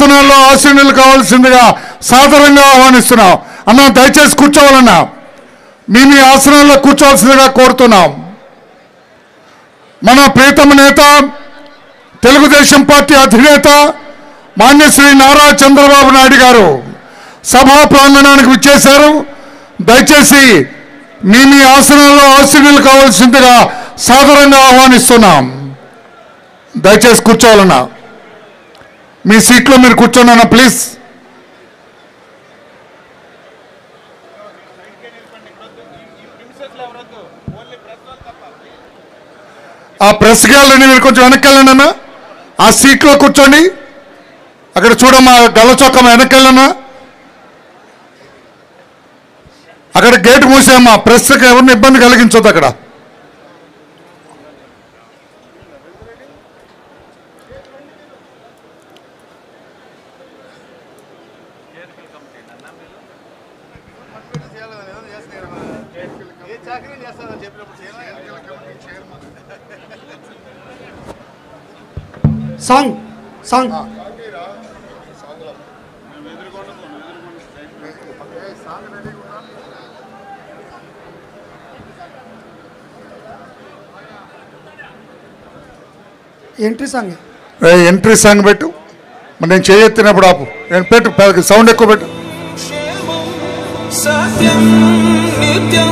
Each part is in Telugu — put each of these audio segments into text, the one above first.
ఆసనాల్లో ఆశీనులు కావాల్సిందిగా సాదరంగా ఆహ్వానిస్తున్నాం. అన్న దయచేసి కూర్చోవాలన్నా, మీ ఆసనాల్లో కూర్చోవలసిందిగా కోరుతున్నాం. మన ప్రీతమ నేత, తెలుగుదేశం పార్టీ అధినేత మాన్యశ్రీ నారా చంద్రబాబు నాయుడు గారు సభా ప్రాంగణానికి విచ్చేశారు. దయచేసి మీ ఆసనాల్లో ఆశీనులు కావాల్సిందిగా సాదరంగా ఆహ్వానిస్తున్నాం. దయచేసి కూర్చోవాలన్నా, మీ సీట్లో మీరు కూర్చోనన్నా ప్లీజ్. ఆ ప్రెస్ గ్యాలరీ మీరు కొంచెం వెనక్కి వెళ్ళండి అన్న, ఆ సీట్లో కూర్చోండి. అక్కడ చూడమ్మా, గల్ల చొక్కమ్మ వెనక్కి వెళ్ళన్నా. అక్కడ గేటు మూసేమ్మా, ప్రెస్కి ఎవరిని ఇబ్బంది కలిగించొద్దు అక్కడ. Song song entry song entry song పెట్టు. మరి నేను చేయెత్తినప్పుడు ఆపు, పెట్టు, సౌండ్ ఎక్కువ పెట్టు. సత్యం నిత్యం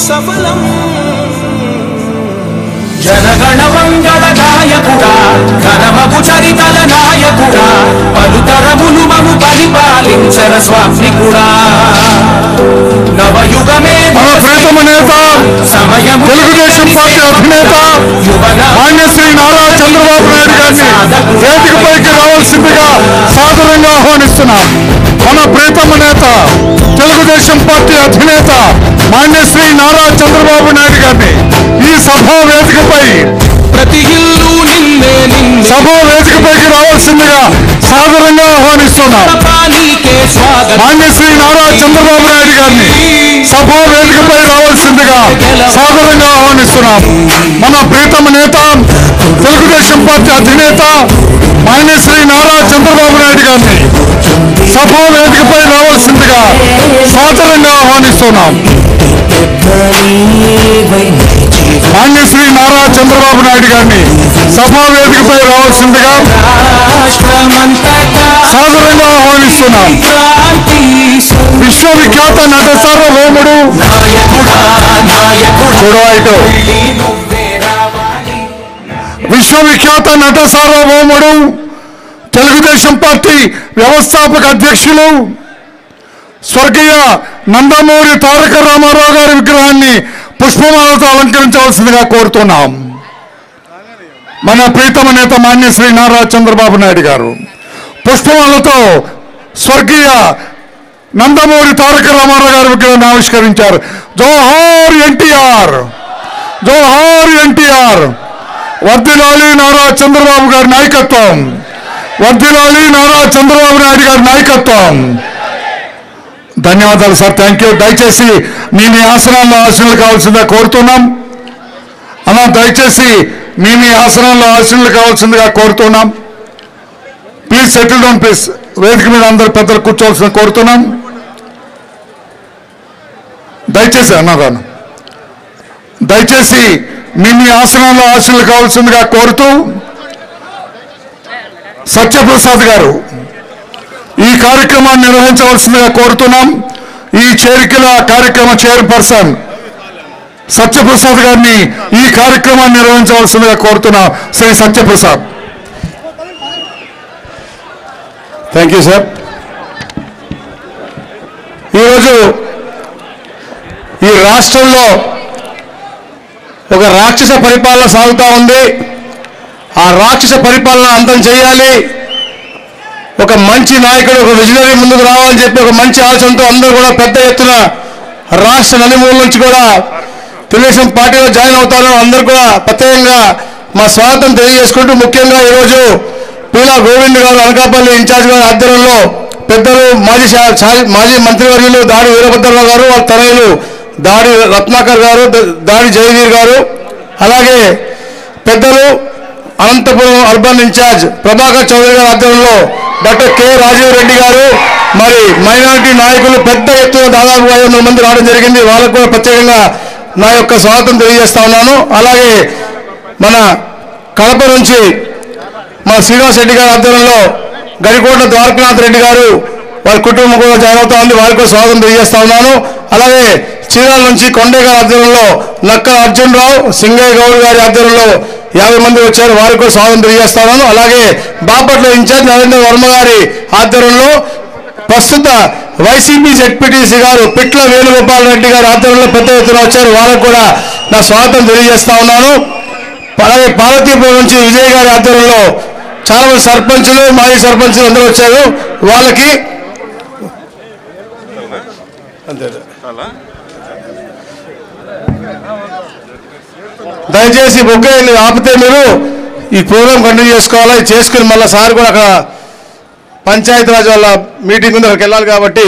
సఫలం జనగణ మంగళ నాయకుడా, ఘనమగు చరితల నాయకుడా, పలుతరములు మము పరిపాలించర స్వామికుడా. నవయుగమే మన ప్రీతమ నేత, తెలుగుదేశం పార్టీ అధినేత మాన్యశ్రీ నారా చంద్రబాబు నాయుడు గారిని వేదికపైకి రావాల్సిందిగా సాదరంగా ఆహ్వానిస్తున్నాం. మన ప్రీతమ నేత, తెలుగుదేశం పార్టీ అధినేత మాన్యశ్రీ నారా చంద్రబాబు నాయుడు గారిని ఈ సభా వేదికపై ప్రతి ఇల్లు నిన్నే సభా వేదికపైకి రావాల్సిందిగా సాదరంగా ఆహ్వానిస్తున్నాం. మాన్యశ్రీ నారా చంద్రబాబు నాయుడు గారిని సభా వేదికపై రావాల్సిందిగా సాదరంగా ఆహ్వానిస్తున్నాం. మన ప్రీతమ నేత, తెలుగుదేశం పార్టీ అధినేత మాన్యశ్రీ నారా చంద్రబాబు నాయుడు గారిని సభా వేదికపై రావాల్సిందిగా సాదరంగా ఆహ్వానిస్తున్నాం. మాన్యశ్రీ నారా చంద్రబాబు నాయుడు గారిని సభా వేదికపై రావాల్సిందిగా సాదరంగా ఆహ్వానిస్తున్నాం. విశ్వవిఖ్యాత నట సార్వభౌముడు చూడవాయితో విశ్వవిఖ్యాత నట సార్వభౌముడు, తెలుగుదేశం పార్టీ వ్యవస్థాపక అధ్యక్షులు స్వర్గీయ నందమూరి తారక రామారావు గారి విగ్రహాన్ని పుష్పమాలతో అలంకరించవలసిందిగా కోరుతున్నాం. మన ప్రీతమ నేత మాన్యశ్రీ నారా చంద్రబాబు నాయుడు గారు పుష్పమాలతో స్వర్గీయ నందమూరి తారక రామారావు గారి విగ్రహాన్ని ఆవిష్కరించారు. జోహార్ ఎన్టీఆర్, జోహార్ ఎన్టీఆర్. వర్ధిల్లాలి నారా చంద్రబాబు గారి నాయకత్వం, వర్ధిల్లాలి నారా చంద్రబాబు నాయుడు గారి నాయకత్వం. ధన్యవాదాలు సార్, థ్యాంక్ యూ. దయచేసి మీ ఆసనాల్లో ఆశీనులు కావాల్సిందిగా కోరుతున్నాం. అలా దయచేసి మీ ఆసనాల్లో ఆశీనులు కావాల్సిందిగా కోరుతున్నాం. Please settle down please. వేదిక మీద అందరు పెద్దలు కూర్చోవలసిన కోరుతున్నాం. దయచేసి అన్నారాను, దయచేసి మీ ఆసనాల్లో ఆశీనులు కావాల్సిందిగా కోరుతూ సత్యప్రసాద్ గారు ఈ కార్యక్రమాన్ని నిర్వహించవలసిందిగా కోరుతున్నాం. ఈ చేరికల కార్యక్రమ చైర్పర్సన్ సత్యప్రసాద్ గారిని ఈ కార్యక్రమాన్ని నిర్వహించవలసిందిగా కోరుతున్నాం. Shri Satyaprasad. Thank you sir. ఈరోజు ఈ రాష్ట్రంలో ఒక రాక్షస పరిపాలన సాగుతూ ఉంది. ఆ రాక్షస పరిపాలన అంతం చేయాలి, ఒక మంచి నాయకుడు, ఒక విజనరీ ముందుకు రావాలని చెప్పి ఒక మంచి ఆలోచనతో అందరూ కూడా పెద్ద ఎత్తున రాష్ట్ర నలుమూల నుంచి కూడా తెలుగుదేశం పార్టీలో జాయిన్ అవుతారు. అందరూ కూడా ప్రత్యేకంగా మా స్వాగతం తెలియజేసుకుంటూ, ముఖ్యంగా ఈరోజు పీలా గోవింద్ గారు అనకాపల్లి ఇన్ఛార్జ్ గారి ఆధ్వర్యంలో పెద్దలు మాజీ మంత్రివర్యులు దాడి వీరభద్రరావు గారు, వాళ్ళ తనయులు దాడి రత్నాకర్ గారు, దాడి జయవీర్ గారు, అలాగే పెద్దలు అనంతపురం అర్బన్ ఇన్ఛార్జ్ ప్రభాకర్ చౌదరి గారి ఆధ్వర్యంలో డాక్టర్ కె రాజీవ్ రెడ్డి గారు, మరి మైనారిటీ నాయకులు పెద్ద ఎత్తున దాదాపు 500 మంది రావడం జరిగింది. వాళ్ళకు కూడా ప్రత్యేకంగా నా యొక్క స్వాగతం తెలియజేస్తా ఉన్నాను. అలాగే మన కడప నుంచి మన శ్రీనివాస్ రెడ్డి గారి ఆధ్వర్యంలో గడికోట ద్వారకనాథ్ రెడ్డి గారు వారి కుటుంబం కూడా జాయిన్ అవుతా ఉంది. వారికి కూడా స్వాగతం తెలియజేస్తా ఉన్నాను. అలాగే చీరాల నుంచి కొండే గారి ఆధ్వర్యంలో నక్క అర్జునరావు, సింగయ్య గౌడ్ గారి ఆధ్వర్యంలో 50 మంది వచ్చారు. వారికి కూడా స్వాగతం తెలియజేస్తా ఉన్నాను. అలాగే బాపట్ల ఇన్ఛార్జ్ నరేంద్ర వర్మ గారి ఆధ్వర్యంలో ప్రస్తుత వైసీపీ జెడ్పీటీసీ గారు పిట్ల వేణుగోపాల్ రెడ్డి గారి ఆధ్వర్యంలో పెద్ద ఎత్తున వచ్చారు. వాళ్ళకు కూడా నా స్వాగతం తెలియజేస్తా ఉన్నాను. అలాగే పార్వతీపురం నుంచి విజయ్ గారి ఆధ్వర్యంలో చాలా మంది సర్పంచులు, మాజీ సర్పంచులు అందరూ వచ్చారు. వాళ్ళకి దయచేసి బొగ్గ ఆపితే మీరు ఈ ప్రోగ్రాం కంటిన్యూ చేసుకోవాలి. చేసుకుని మళ్ళీ సార్ కూడా అక్కడ పంచాయతీరాజ్ వాళ్ళ మీటింగ్ ఉంది, అక్కడికి వెళ్ళాలి కాబట్టి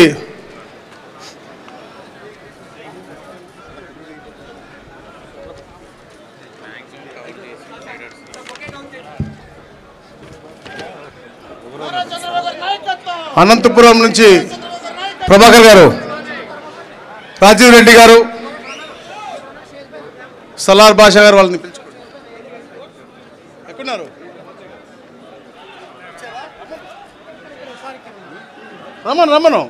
అనంతపురం నుంచి ప్రభాకర్ గారు, రాజీవ్ రెడ్డి గారు, సలార్ బాషా గారు వాళ్ళని పిలుచుకోండి. ఎక్కడున్నారు? రమ్మను.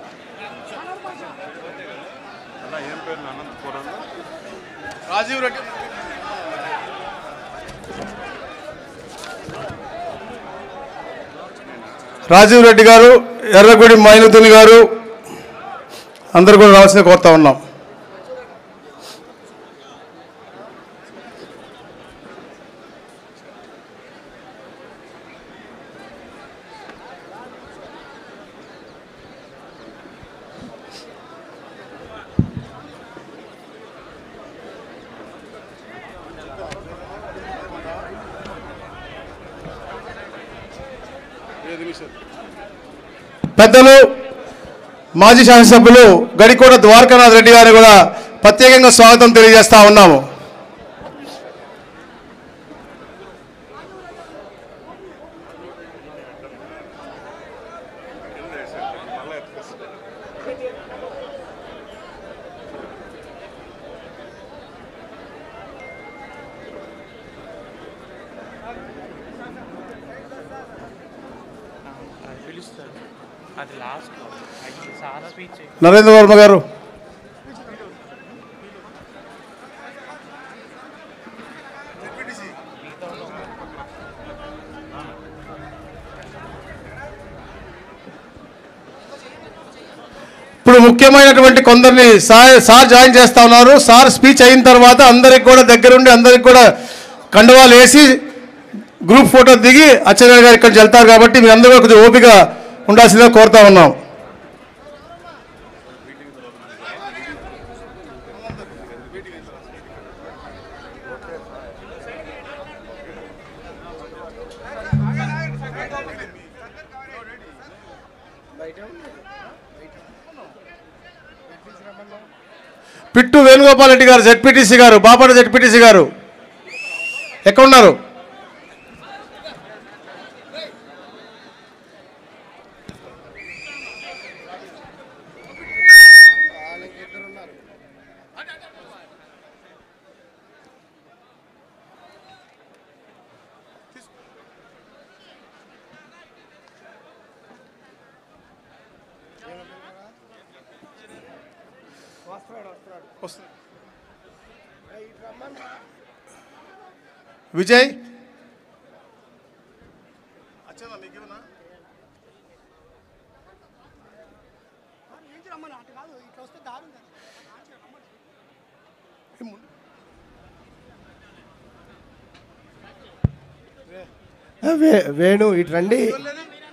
రాజీవ్ రెడ్డి, గారు, ఎర్రగుడి మైనుద్దీన్ గారు అందరూ కూడా రావాల్సింది కోరుతా ఉన్నాం. పెద్దలు మాజీ శాసనసభ్యులు గడికోట ద్వారకానాథ్ రెడ్డి గారిని కూడా ప్రత్యేకంగా స్వాగతం తెలియజేస్తా ఉన్నాము. నరేంద్ర వర్మ గారు, ఇప్పుడు ముఖ్యమైనటువంటి కొందరిని సార్ జాయిన్ చేస్తా ఉన్నారు. సార్ స్పీచ్ అయిన తర్వాత అందరికి కూడా దగ్గరుండి అందరికి కూడా కండువాలు వేసి గ్రూప్ ఫోటో దిగి అచ్చెన్నాయుడు గారు ఇక్కడికి వెళ్తారు. కాబట్టి మీ అందరూ కొంచెం ఓపిక ఉండాల్సిందిగా కోరుతా ఉన్నాం. పిట్టు వేణుగోపాల్ రెడ్డి గారు, జెడ్పీటీసీ గారు, బాపట్ల జెడ్పీటీసీ గారు ఎక్కడున్నారు? విజయ్ వేణు ఇటు రండి,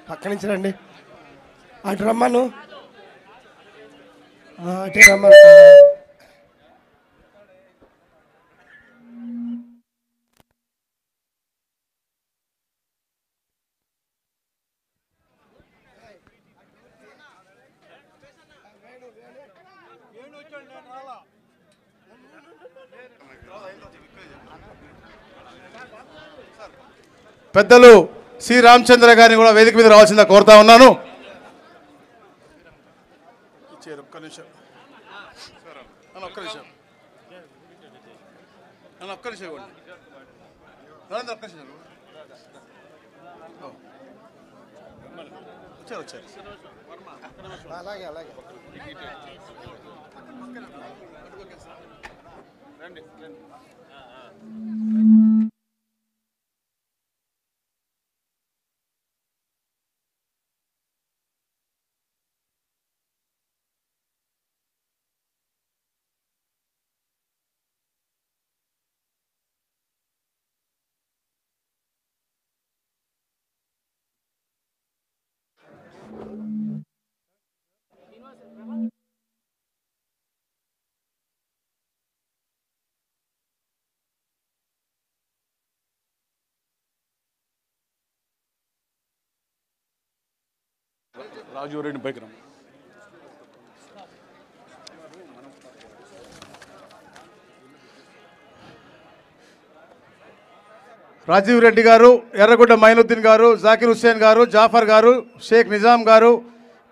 పక్క నుంచి రండి. అటు రమ్మను, అటే రమ్మను. పెద్దలు సి రామచంద్ర గారిని కూడా వేదిక మీద రావాల్సిందిగా కోరుతా ఉన్నాను. ఒక్క నిమిషం వచ్చారు. అలాగే అలాగే రాజీవ్ రెడ్డి పైకి రా. రాజీవ్ రెడ్డి గారు, ఎర్రగుడ్డ మైనుద్దీన్ గారు, జాకిర్ హుస్సేన్ గారు, జాఫర్ గారు, షేక్ నిజాం గారు,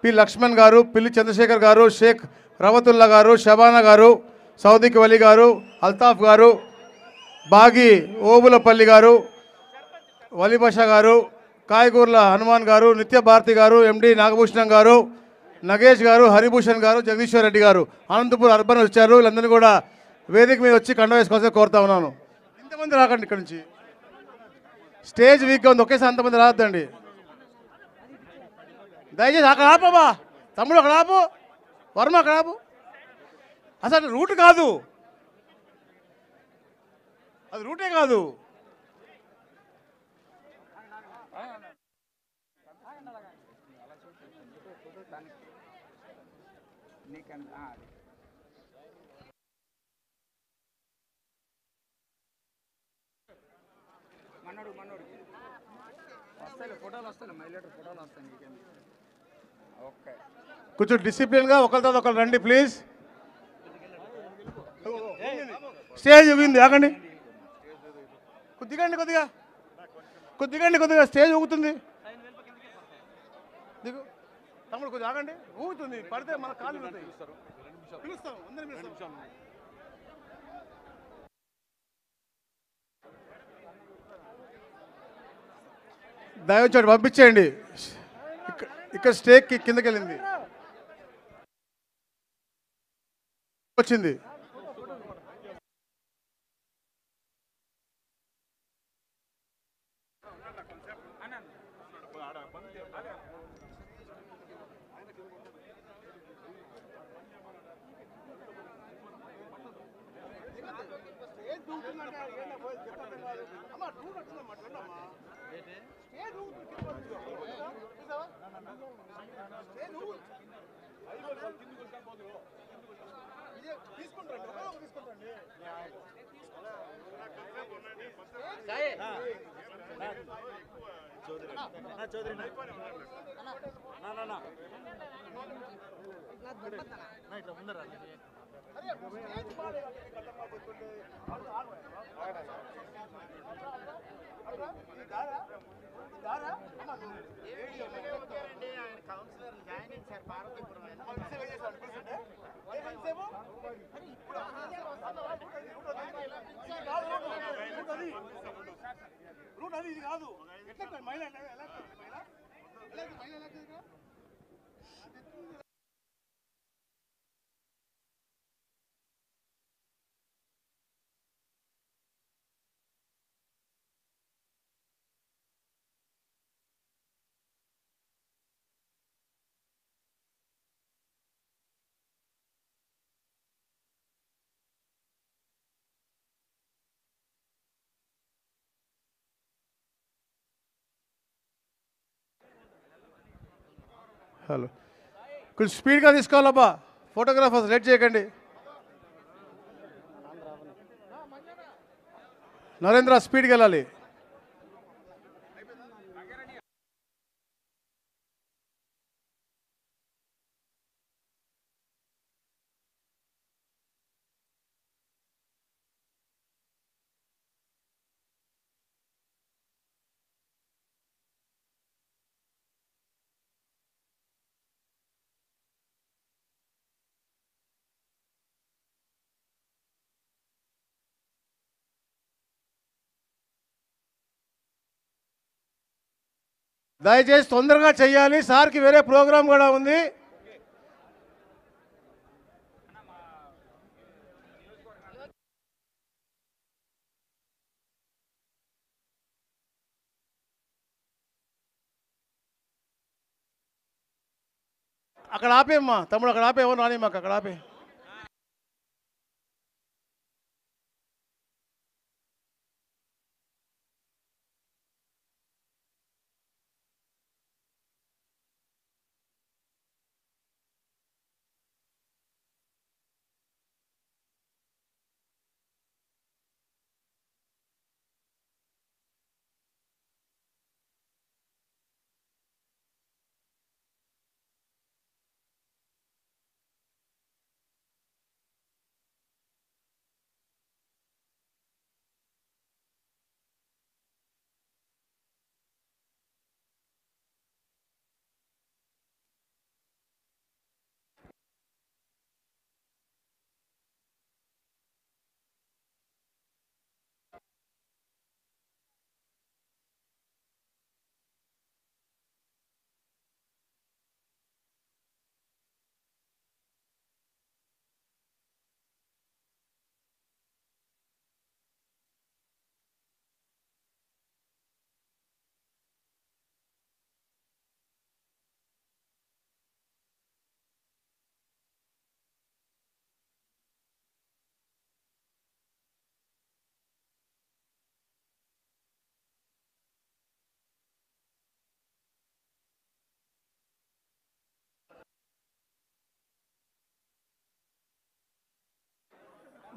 పి లక్ష్మణ్ గారు, పిల్లి చంద్రశేఖర్ గారు, షేక్ రవతుల్లా గారు, షబానా గారు, సౌదిక్ వలి గారు, అల్తాఫ్ గారు, బాగి ఓబులపల్లి గారు, వలీబాషా గారు, కాయగూర్ల హనుమాన్ గారు, నిత్య భారతి గారు, ఎండి నాగభూషణం గారు, నగేష్ గారు, హరిభూషణ్ గారు, జగదీశ్వర్ రెడ్డి గారు అనంతపూర్ అర్బన్ వచ్చారు. వీళ్ళందరినీ కూడా వేదిక మీద వచ్చి కండ వేసుకోవాల్సి కోరుతా ఉన్నాను. ఇంతమంది రాకండి ఇక్కడ నుంచి, స్టేజ్ వీక్గా ఉంది, ఒకేసారి అంతమంది రావద్దండి దయచేసి. అక్కడ ఆపబా తమ్ముడు, అక్కడ ఆపు, వర్మ అక్కడ ఆపు. అసలు రూట్ కాదు, అది రూటే కాదు. కొంచెం డిసిప్లిన్గా ఒకరి తర్వాత ఒకరు రండి ప్లీజ్. స్టేజ్ ఊగింది, ఆగండి, కొద్దిగా స్టేజ్ ఊగుతుంది. దిగు తమ్ముడు, కొద్దిగా ఆగండి, ఊగుతుంది, పడితే మన కాళ్ళు పిలుస్తాం అందరం. దయచేసి పంపించేయండి. ఇక్కడ స్టేక్ కిందకి వెళ్ళింది, వచ్చింది. హలో, కొంచెం స్పీడ్గా తీసుకోవాలబ్బా, ఫోటోగ్రాఫర్స్ లేట్ చేయకండి. నరేంద్ర స్పీడ్కి వెళ్ళాలి. దయచేసి తొందరగా చెయ్యాలి. సార్కి వేరే ప్రోగ్రాం కూడా ఉంది. అక్కడ ఆపేమ్మా తమ్ముడు, అక్కడ ఆపే. ఎవరు రాని మాకు అక్కడ ఆపే.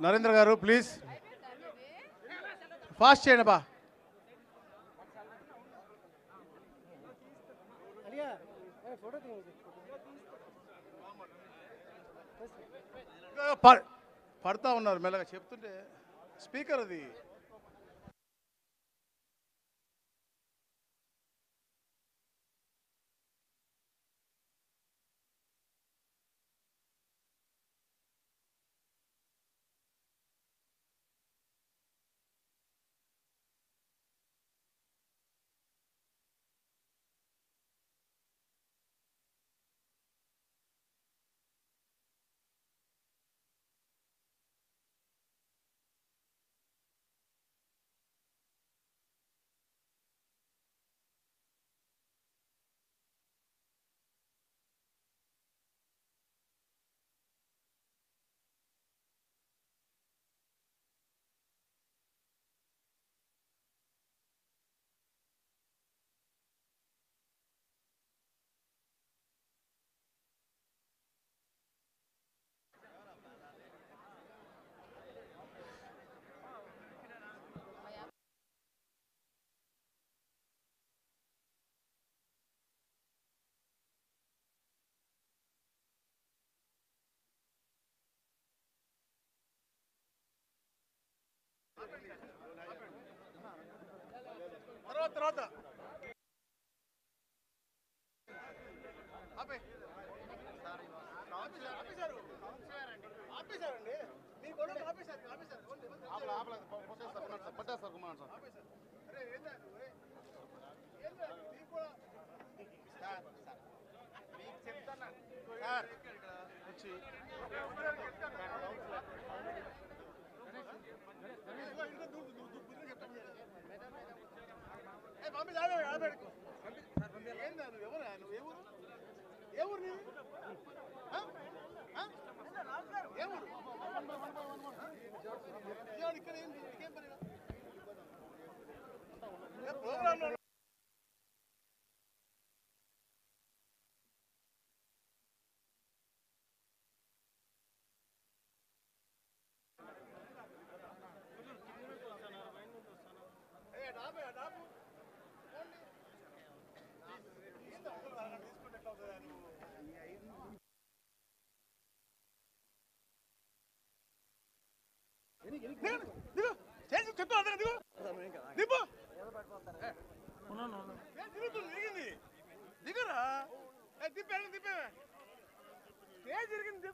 నరేంద్ర గారు ప్లీజ్ ఫాస్ట్ చేయండి బా. పడతా ఉన్నారు మెల్లగా చెప్తుంటే స్పీకర్ అది. తర్వాత ఆపేశారండి. మీ గొడవ పట్టేస్తారు కుమార్ సార్. చెప్తాను సార్ వచ్చి దిగరా దిప్పే జరిగింది.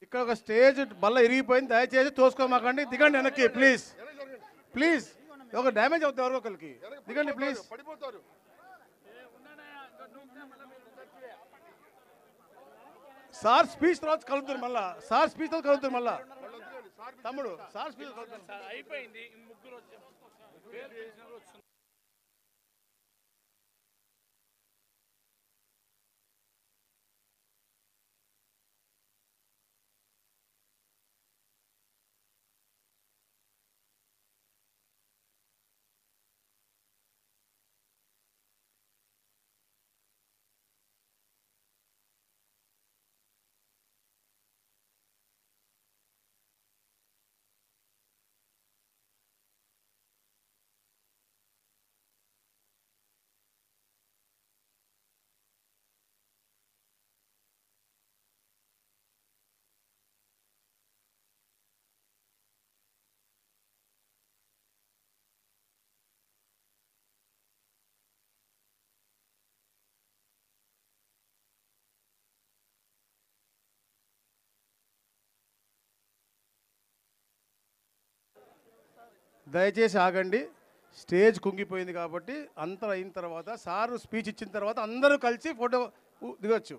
ఇక్కడ ఒక స్టేజ్ బల్ల ఇరిగిపోయింది, దయచేసి తోసుకోమాకండి, దిగండి వెనక్కి ప్లీజ్ ప్లీజ్. ఒక డ్యామేజ్ అవుతుంది ఎవరో ఒకరికి, దిగండి ప్లీజ్. సార్ స్పీచ్ తర్వాత కలుగుతారు మళ్ళా, సార్ స్పీచ్ తర్వాత కలుగుతారు మళ్ళా. తమ్ముడు సార్ స్పీచ్ అయిపోయింది. దయచేసి ఆగండి, స్టేజ్ కుంగిపోయింది కాబట్టి అంతా అయిన తర్వాత సార్ స్పీచ్ ఇచ్చిన తర్వాత అందరూ కలిసి ఫోటో దిగొచ్చు.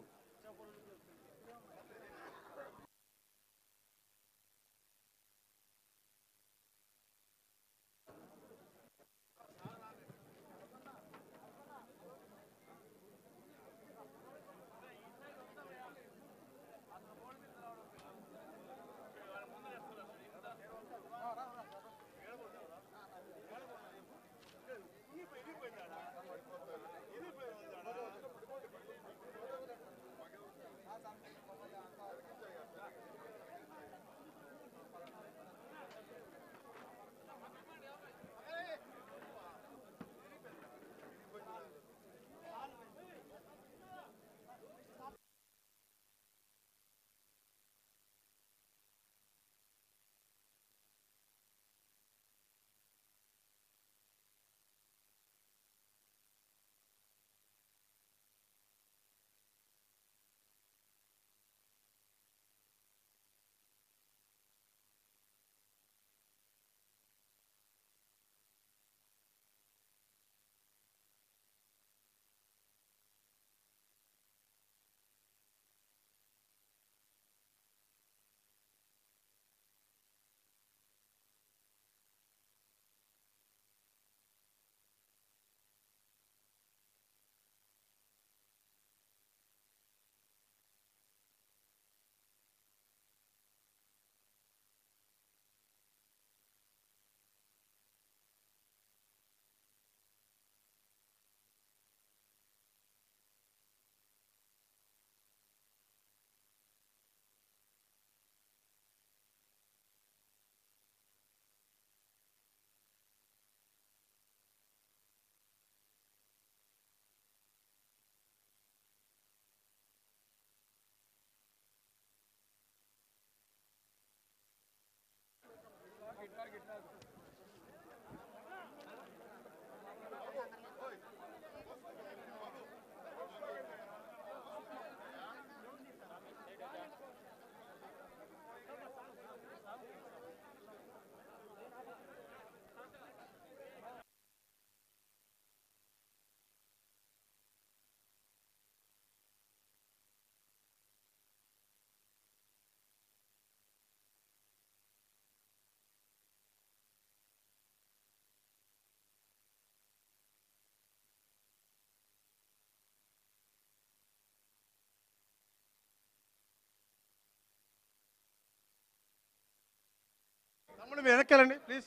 తమ్ముడు మీరు వెనక్కి వెళ్ళండి ప్లీజ్.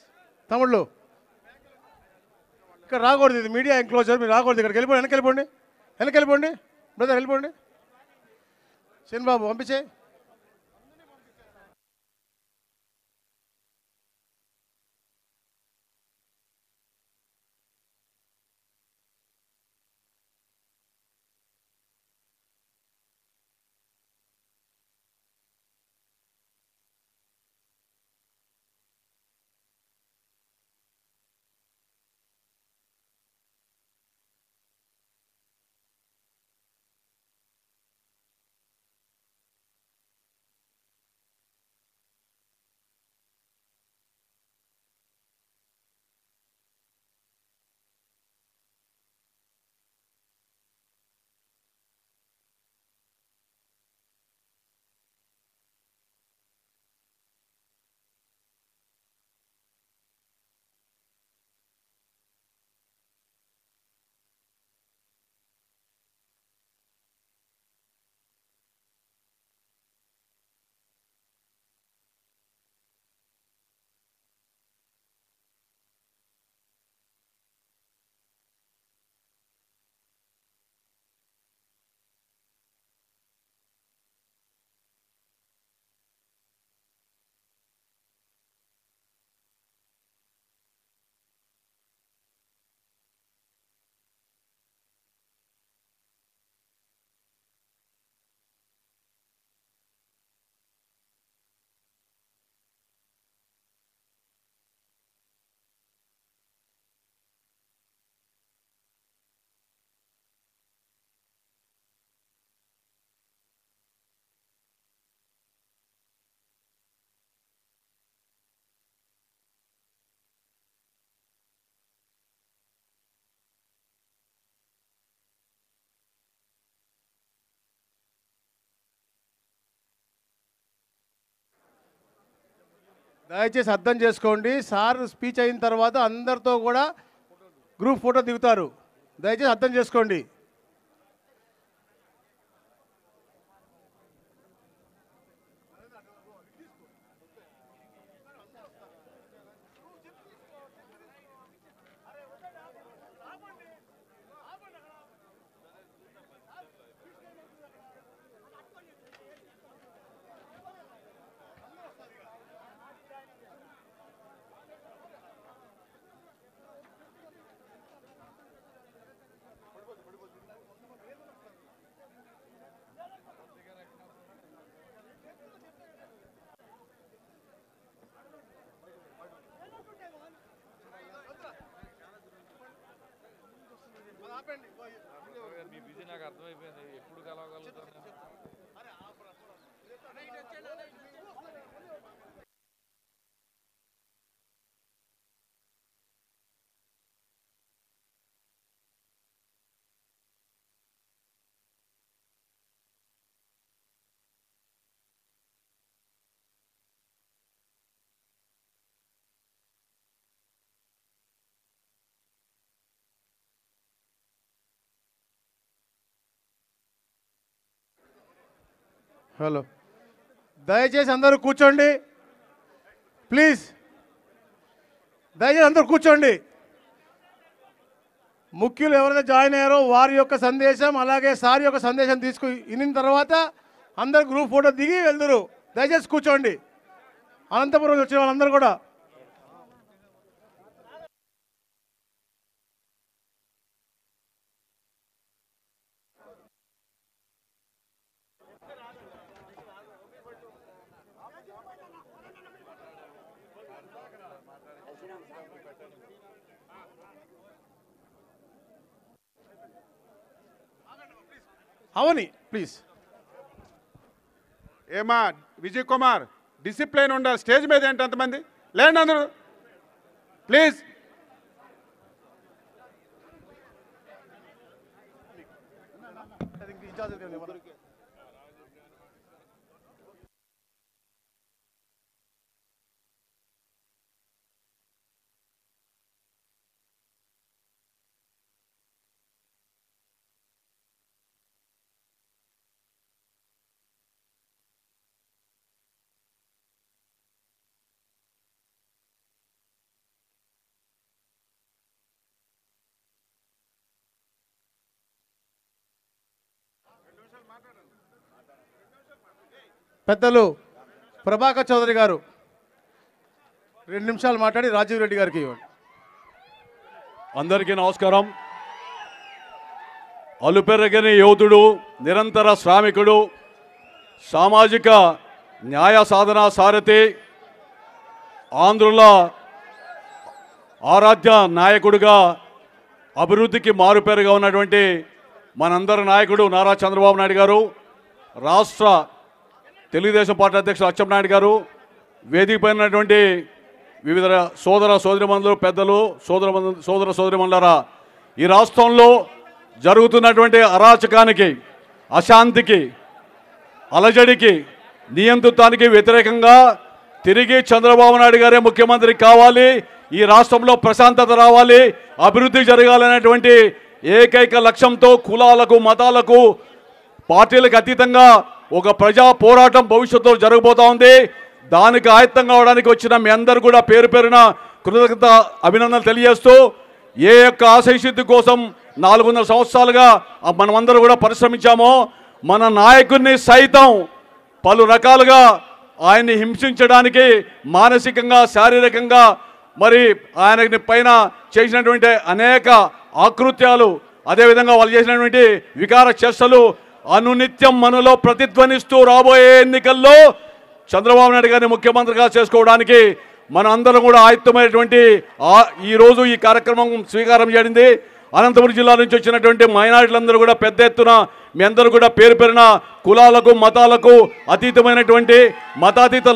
తమ్ముళ్ళు ఇక్కడ రాకూడదు, ఇది మీడియా ఎంక్లోజర్, మీరు రాకూడదు ఇక్కడికి. వెళ్ళిపోండి, వెనక్కి వెళ్ళిపోండి, వెనక్కి వెళ్ళిపోండి బ్రదర్, వెళ్ళిపోండి. శని బాబు పంపించే. దయచేసి అర్థం చేసుకోండి. సార్ స్పీచ్ అయిన తర్వాత అందరితో కూడా గ్రూప్ ఫోటో దిగుతారు. దయచేసి అర్థం చేసుకోండి. హలో, దయచేసి అందరూ కూర్చోండి ప్లీజ్. దయచేసి అందరూ కూర్చోండి. ముఖ్యులు ఎవరైతే జాయిన్ అయ్యారో వారి యొక్క సందేశం అలాగే సార్ యొక్క సందేశం వినిన తర్వాత అందరు గ్రూప్ ఫోటో దిగి వెళ్దురు. దయచేసి కూర్చోండి. అనంతపురం వచ్చిన వాళ్ళందరూ కూడా అవని ప్లీజ్. ఏమా విజయ్ కుమార్, డిసిప్లైన్ ఉండాలి. స్టేజ్ మీద ఏంటి అంతమంది? లేండి అందరూ ప్లీజ్. పెద్దలు ప్రభాకర్ చౌదరి గారు 2 నిమిషాలు మాట్లాడి రాజీవ్ రెడ్డి గారికి ఇవ్వండి. అందరికీ నమస్కారం. అలుపెరగని యోధుడు, నిరంతర శ్రామికుడు, సామాజిక న్యాయ సాధన సారథి, ఆంధ్రుల ఆరాధ్య నాయకుడిగా అభివృద్ధికి మారుపేరుగా ఉన్నటువంటి మనందరి నాయకుడు నారా చంద్రబాబు నాయుడు గారు, రాష్ట్ర తెలుగుదేశం పార్టీ అధ్యక్షుడు అచ్చెన్నాయుడు గారు, వేదిక పైనటువంటి వివిధ సోదర సోదరిమణులు, పెద్దలు, సోదర సోదరిమణులారా, ఈ రాష్ట్రంలో జరుగుతున్నటువంటి అరాచకానికి, అశాంతికి, అలజడికి, నియంతృత్వానికి వ్యతిరేకంగా తిరిగి చంద్రబాబు నాయుడు గారే ముఖ్యమంత్రి కావాలి, ఈ రాష్ట్రంలో ప్రశాంతత రావాలి, అభివృద్ధి జరగాలనేటువంటి ఏకైక లక్ష్యంతో కులాలకు, మతాలకు, పార్టీలకు అతీతంగా ఒక ప్రజా పోరాటం భవిష్యత్తులో జరగబోతా ఉంది. దానికి ఆయత్తం కావడానికి వచ్చిన మీ అందరూ కూడా పేరు పేరున కృతజ్ఞత అభినందనలు తెలియజేస్తూ, ఏ యొక్క ఆశయసిద్ధి కోసం 400 సంవత్సరాలుగా మనమందరూ కూడా పరిశ్రమించామో, మన నాయకుడిని సైతం పలు రకాలుగా ఆయన్ని హింసించడానికి మానసికంగా, శారీరకంగా, మరి ఆయన పైన చేసినటువంటి అనేక ఆకృత్యాలు, అదేవిధంగా వాళ్ళు చేసినటువంటి వికార చేష్టలు అనునిత్యం మనలో ప్రతిధ్వనిస్తూ రాబోయే ఎన్నికల్లో చంద్రబాబు నాయుడు గారిని ముఖ్యమంత్రిగా చేసుకోవడానికి మన అందరం కూడా ఆయుత్తమైనటువంటి ఈరోజు ఈ కార్యక్రమం స్వీకారం చేయండి. అనంతపురం జిల్లా నుంచి వచ్చినటువంటి మైనారిటీలందరూ కూడా పెద్ద ఎత్తున మీ అందరూ కూడా పేరు పేరున కులాలకు, మతాలకు అతీతమైనటువంటి మతాతీత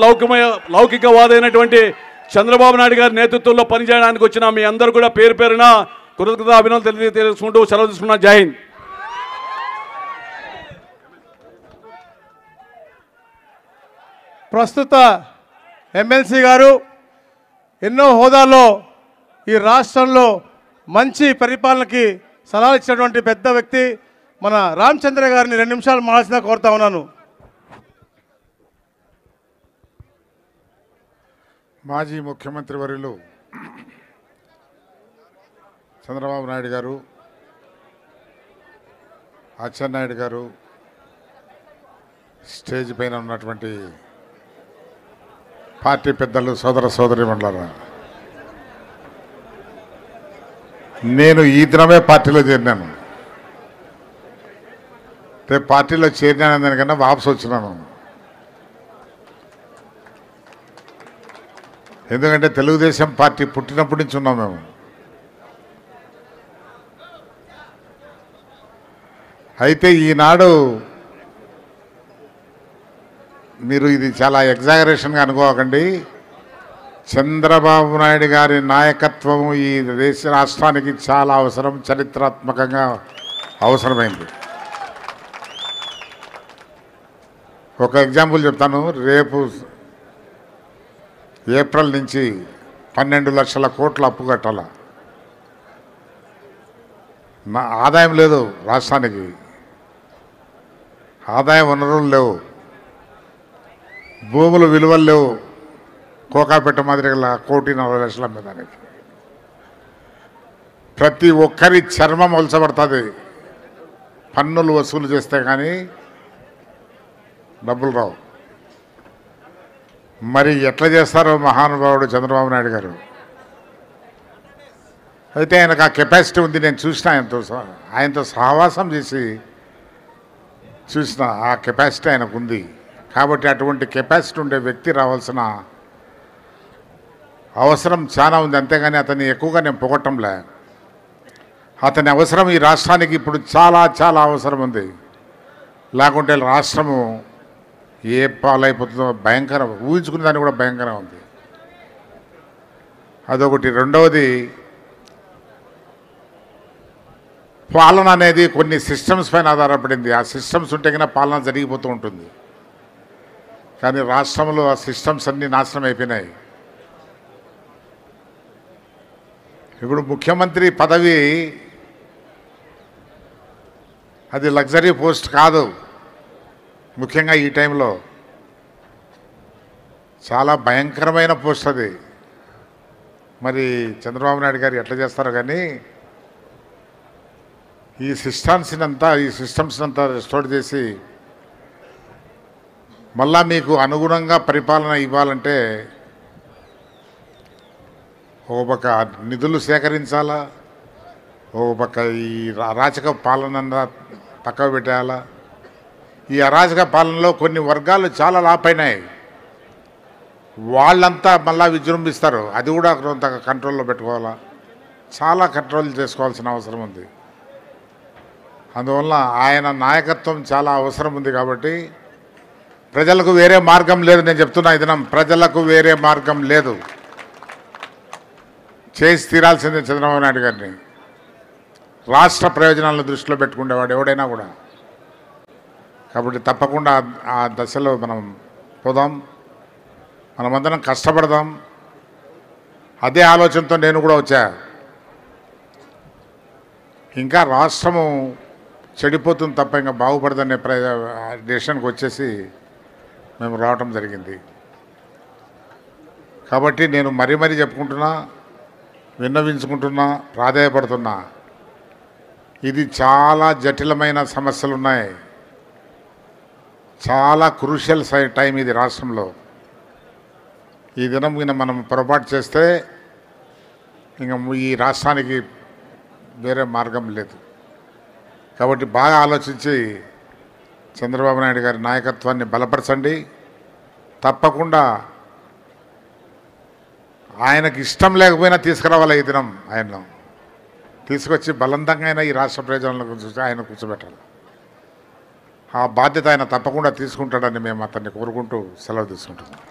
లౌకికవాదైనటువంటి చంద్రబాబు నాయుడు గారి నేతృత్వంలో పనిచేయడానికి వచ్చిన మీ అందరూ కూడా పేరు పేరున కృతజ్ఞత అభినందనలు తెలుసుకుంటూ సెలవు తీసుకున్నా. జై హింద్. ప్రస్తుత ఎమ్మెల్సీ గారు ఎన్నో హోదాల్లో ఈ రాష్ట్రంలో మంచి పరిపాలనకి సలహాలు ఇచ్చినటువంటి పెద్ద వ్యక్తి మన రామచంద్ర గారిని 2 నిమిషాలు మాట్లాడినా కోరుతా ఉన్నాను. మాజీ ముఖ్యమంత్రి వర్యులు చంద్రబాబు నాయుడు గారు, అచ్చెన్నాయుడు గారు, స్టేజ్ పైన ఉన్నటువంటి పార్టీ పెద్దలు, సోదర సోదరీమణులారా, నేను ఈ దినమే పార్టీలో చేరినాను. రేపు పార్టీలో చేరినాను దానికన్నా వాపసు వచ్చినాను. ఎందుకంటే తెలుగుదేశం పార్టీ పుట్టినప్పటి నుంచి ఉన్నాం మేము. అయితే ఈనాడు మీరు ఇది చాలా ఎగ్జాగరేషన్గా అనుకోకండి. చంద్రబాబు నాయుడు గారి నాయకత్వము ఈ దేశ రాష్ట్రానికి చాలా అవసరం, చరిత్రాత్మకంగా అవసరమైంది. ఒక ఎగ్జాంపుల్ చెప్తాను. రేపు ఏప్రిల్ నుంచి 12 లక్షల కోట్ల అప్పు కట్టాల. ఆదాయం లేదు రాష్ట్రానికి, ఆదాయ వనరులు లేవు, భూముల విలువలు లేవు. కోకాపేట మాదిరిగా 1,40,00,000 అమ్మేదానికి ప్రతి ఒక్కరి చర్మం ఒలచబడుతుంది. పన్నులు వసూలు చేస్తే కానీ డబ్బులు రావు. మరి ఎట్లా చేస్తారో మహానుభావుడు చంద్రబాబు నాయుడు గారు. అయితే ఆయనకు ఆ కెపాసిటీ ఉంది. నేను చూసిన ఆయనతో సహవాసం చేసి చూసిన ఆ కెపాసిటీ ఆయనకు ఉంది. కాబట్టి అటువంటి కెపాసిటీ ఉండే వ్యక్తి రావాల్సిన అవసరం చాలా ఉంది. అంతేగాని అతన్ని ఎక్కువగా నేను పొగట్టంలే. అతని అవసరం ఈ రాష్ట్రానికి ఇప్పుడు చాలా చాలా అవసరం ఉంది. లేకుంటే రాష్ట్రము ఏ పాలైపోతుందో భయంకరం, ఊహించుకునే దాన్ని కూడా భయంకరం ఉంది. అదొకటి. రెండవది, పాలన అనేది కొన్ని సిస్టమ్స్ పైన ఆధారపడింది. ఆ సిస్టమ్స్ ఉంటే కన్నా పాలన జరిగిపోతూ ఉంటుంది. కానీ రాష్ట్రంలో ఆ సిస్టమ్స్ అన్నీ నాశనం అయిపోయినాయి. ఇప్పుడు ముఖ్యమంత్రి పదవి అది లగ్జరీ పోస్ట్ కాదు. ముఖ్యంగా ఈ టైంలో చాలా భయంకరమైన పోస్ట్ అది. మరి చంద్రబాబు నాయుడు గారు ఎట్లా చేస్తారో కానీ ఈ సిస్టమ్స్ని అంతా రెస్టోర్ చేసి మళ్ళా మీకు అనుగుణంగా పరిపాలన ఇవ్వాలంటే ఒక పక్క నిధులు సేకరించాలా, ఒక పక్క ఈ అరాచక పాలన పక్కకు పెట్టేయాలా. ఈ అరాచక పాలనలో కొన్ని వర్గాలు చాలా లాభైనాయి. వాళ్ళంతా మళ్ళా విజృంభిస్తారు. అది కూడా కొంత కంట్రోల్లో పెట్టుకోవాలా. చాలా కంట్రోల్ చేసుకోవాల్సిన అవసరం ఉంది. అందువల్ల ఆయన నాయకత్వం చాలా అవసరం ఉంది. కాబట్టి ప్రజలకు వేరే మార్గం లేదు. నేను చెప్తున్నా ఈ దినం, ప్రజలకు వేరే మార్గం లేదు. చేసి తీరాల్సిందే చంద్రబాబు నాయుడు గారిని. రాష్ట్ర ప్రయోజనాలను దృష్టిలో పెట్టుకునేవాడు ఎవడైనా కూడా. కాబట్టి తప్పకుండా ఆ దశలో మనం పోదాం, మనమందరం కష్టపడదాం. అదే ఆలోచనతో నేను కూడా వచ్చా. ఇంకా రాష్ట్రము చెడిపోతుంది తప్ప ఇంకా బాగుపడదనే డెసిషన్కి వచ్చేసి మేము రావటం జరిగింది. కాబట్టి నేను మరీ మరీ చెప్పుకుంటున్నా, విన్నవించుకుంటున్నా, ప్రాధాయపడుతున్నా. ఇది చాలా జటిలమైన సమస్యలు ఉన్నాయి. చాలా క్రూషియల్ టైం ఇది రాష్ట్రంలో. ఈ దినం మనం పొరపాటు చేస్తే ఇంకా ఈ రాష్ట్రానికి వేరే మార్గం లేదు. కాబట్టి బాగా ఆలోచించి చంద్రబాబు నాయుడు గారి నాయకత్వాన్ని బలపరచండి. తప్పకుండా ఆయనకి ఇష్టం లేకపోయినా తీసుకురావాలి. ఈ దినం ఆయన తీసుకొచ్చి బలవంతంగా అయినా ఈ రాష్ట్ర ప్రయోజనాలకు చూసి ఆయన కూర్చోబెట్టాలి. ఆ బాధ్యత ఆయన తప్పకుండా తీసుకుంటాడని మేము అతన్ని కోరుకుంటూ సెలవు తీసుకుంటున్నాం.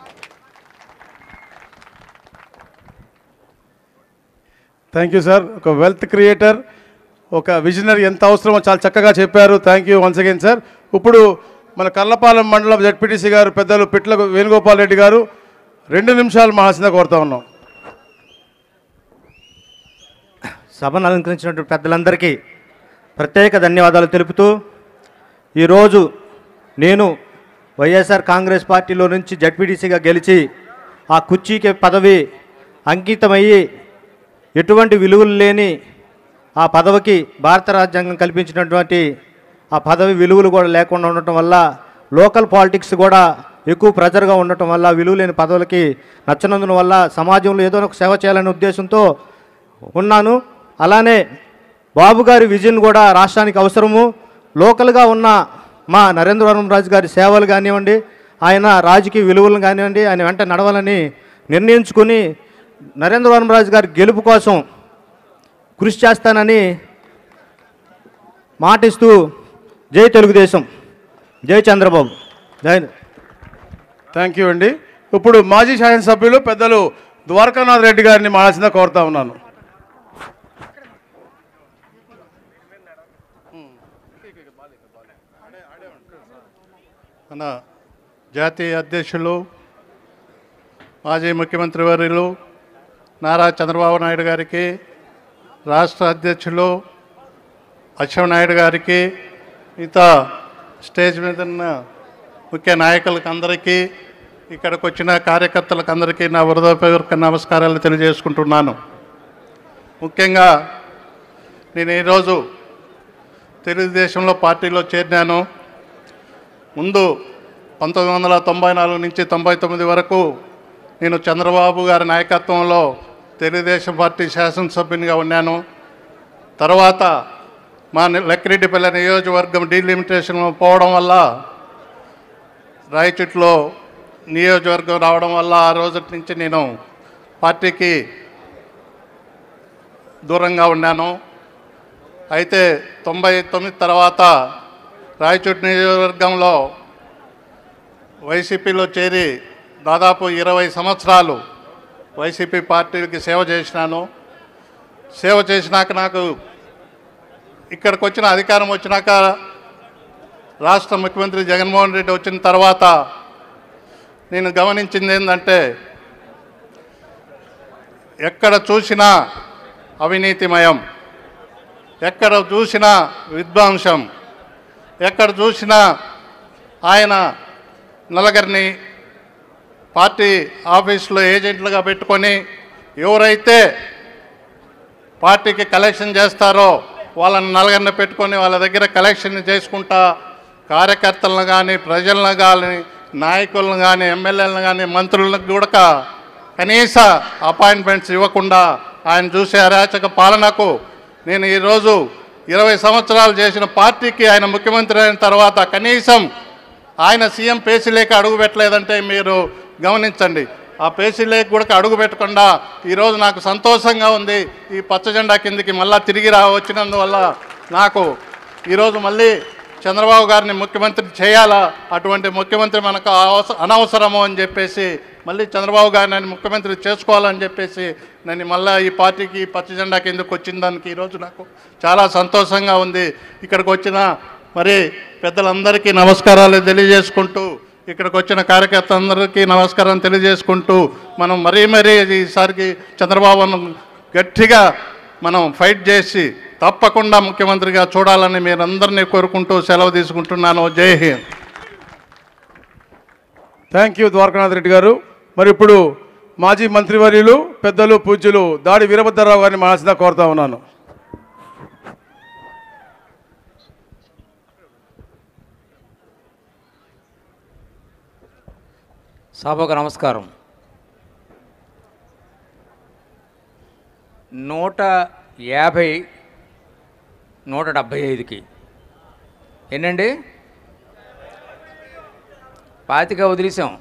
Thank you sir. ఒక వెల్త్ క్రియేటర్, ఒక విజనరీ ఎంత అవసరమో చాలా చక్కగా చెప్పారు. Thank you once again sir. ఇప్పుడు మన కర్లపాలెం మండలం జడ్పీటీసీ గారు పెద్దలు పిట్ల వేణుగోపాల్ రెడ్డి గారు 2 నిమిషాలు మాట్లాడాల్సిందిగా కోరుతా ఉన్నాం. సభను అలంకరించినటువంటి పెద్దలందరికీ ప్రత్యేక ధన్యవాదాలు తెలుపుతూ, ఈరోజు నేను వైఎస్ఆర్ కాంగ్రెస్ పార్టీలో నుంచి జడ్పీటీసీగా గెలిచి ఆ కుర్చీకి పదవి అంకితమయ్యి ఎటువంటి విలువలు లేని ఆ పదవికి భారత రాజ్యాంగం కల్పించినటువంటి ఆ పదవి విలువలు కూడా లేకుండా ఉండటం వల్ల, లోకల్ పాలిటిక్స్ కూడా ఎక్కువ ప్రెజర్గా ఉండటం వల్ల, విలువ లేని పదవులకి నచ్చనందున వల్ల సమాజంలో ఏదో ఒక సేవ చేయాలనే ఉద్దేశంతో ఉన్నాను. అలానే బాబు గారి విజన్ కూడా రాష్ట్రానికి అవసరము. లోకల్గా ఉన్న మా నరేంద్రవరం రాజు గారి సేవలు కానివ్వండి, ఆయన రాజకీయ విలువలను కానివ్వండి, ఆయన వెంట నడవాలని నిర్ణయించుకుని నరేంద్రవరం రాజు గారి గెలుపు కోసం కృషి చేస్తానని మాటిస్తూ, జై తెలుగుదేశం, జై చంద్రబాబు, జై. థ్యాంక్ యూ అండి. ఇప్పుడు మాజీ శాసనసభ్యులు పెద్దలు ద్వారకానాథ్ రెడ్డి గారిని మాట్లాడాల్సిందిగా కోరుతా ఉన్నాను. మన జాతీయ అధ్యక్షులు మాజీ ముఖ్యమంత్రి వర్యులు నారా చంద్రబాబు నాయుడు గారికి, రాష్ట్ర అధ్యక్షులు అచ్చెన్నాయుడు గారికి, మిగతా స్టేజ్ మీద ఉన్న ముఖ్య నాయకులకు అందరికీ, ఇక్కడికి వచ్చిన కార్యకర్తలకు అందరికీ నా హృదయపూర్వక నమస్కారాలు తెలియజేసుకుంటున్నాను. ముఖ్యంగా నేను ఈరోజు తెలుగుదేశంలో పార్టీలో చేరినాను. ముందు 1994 నుంచి 99 వరకు నేను చంద్రబాబు గారి నాయకత్వంలో తెలుగుదేశం పార్టీ శాసనసభ్యునిగా ఉన్నాను. తర్వాత మా లక్కిరెడ్డిపల్లి నియోజకవర్గం డీలిమిటేషన్ పోవడం వల్ల, రాయచోటిలో నియోజకవర్గం రావడం వల్ల ఆ రోజు నుంచి నేను పార్టీకి దూరంగా ఉన్నాను. అయితే 99 తర్వాత రాయచోటి నియోజకవర్గంలో వైసీపీలో చేరి దాదాపు 20 సంవత్సరాలు వైసీపీ పార్టీకి సేవ చేసినాను. సేవ చేసినాక నాకు ఇక్కడికి వచ్చిన అధికారం వచ్చినాక రాష్ట్ర ముఖ్యమంత్రి జగన్మోహన్ రెడ్డి వచ్చిన తర్వాత నేను గమనించింది ఏంటంటే, ఎక్కడ చూసినా అవినీతిమయం, ఎక్కడ చూసినా విధ్వంసం, ఎక్కడ చూసినా ఆయన నలుగురిని పార్టీ ఆఫీసులో ఏజెంట్లుగా పెట్టుకొని ఎవరైతే పార్టీకి కలెక్షన్ చేస్తారో వాళ్ళని నలుగురిని పెట్టుకొని వాళ్ళ దగ్గర కలెక్షన్ చేసుకుంటా కార్యకర్తలను కానీ, ప్రజలను కానీ, నాయకులను కానీ, ఎమ్మెల్యేలను కానీ, మంత్రులకు కూడా కనీస అపాయింట్మెంట్స్ ఇవ్వకుండా ఆయన చూసే అరాచక పాలనకు నేను ఈరోజు 20 సంవత్సరాలు చేసిన పార్టీకి ఆయన ముఖ్యమంత్రి అయిన తర్వాత కనీసం ఆయన సీఎం పేసీ లేక అడుగు పెట్టలేదంటే మీరు గమనించండి. ఆ పేసీ లేక కూడా అడుగు పెట్టకుండా ఈరోజు నాకు సంతోషంగా ఉంది. ఈ పచ్చ జెండా కిందకి మళ్ళీ తిరిగి వచ్చినందువల్ల నాకు ఈరోజు మళ్ళీ చంద్రబాబు గారిని ముఖ్యమంత్రి చేయాలా, అటువంటి ముఖ్యమంత్రి మనకు అనవసరము అని చెప్పేసి మళ్ళీ చంద్రబాబు గారిని ముఖ్యమంత్రి చేసుకోవాలని చెప్పేసి నేను మళ్ళీ ఈ పార్టీకి పచ్చ జెండా కిందకు వచ్చిన దానికి ఈరోజు నాకు చాలా సంతోషంగా ఉంది. ఇక్కడికి వచ్చిన మరి పెద్దలందరికీ నమస్కారాలు తెలియజేసుకుంటూ, ఇక్కడికి వచ్చిన కార్యకర్తలందరికీ నమస్కారం తెలియజేసుకుంటూ, మనం మరీ ఈసారికి చంద్రబాబును గట్టిగా మనం ఫైట్ చేసి తప్పకుండా ముఖ్యమంత్రిగా చూడాలని మీరందరినీ కోరుకుంటూ సెలవు తీసుకుంటున్నాను. జై హింద్. థ్యాంక్ యూ ద్వారకానాథ్ రెడ్డి గారు. మరి ఇప్పుడు మాజీ మంత్రివర్యులు పెద్దలు పూజ్యులు దాడి వీరభద్రరావు గారిని మాట్లాడాల్సిందిగా కోరుతా ఉన్నాను. సభకు నమస్కారం. 150 175కి ఎన్నండి 25 వదిలేసాం.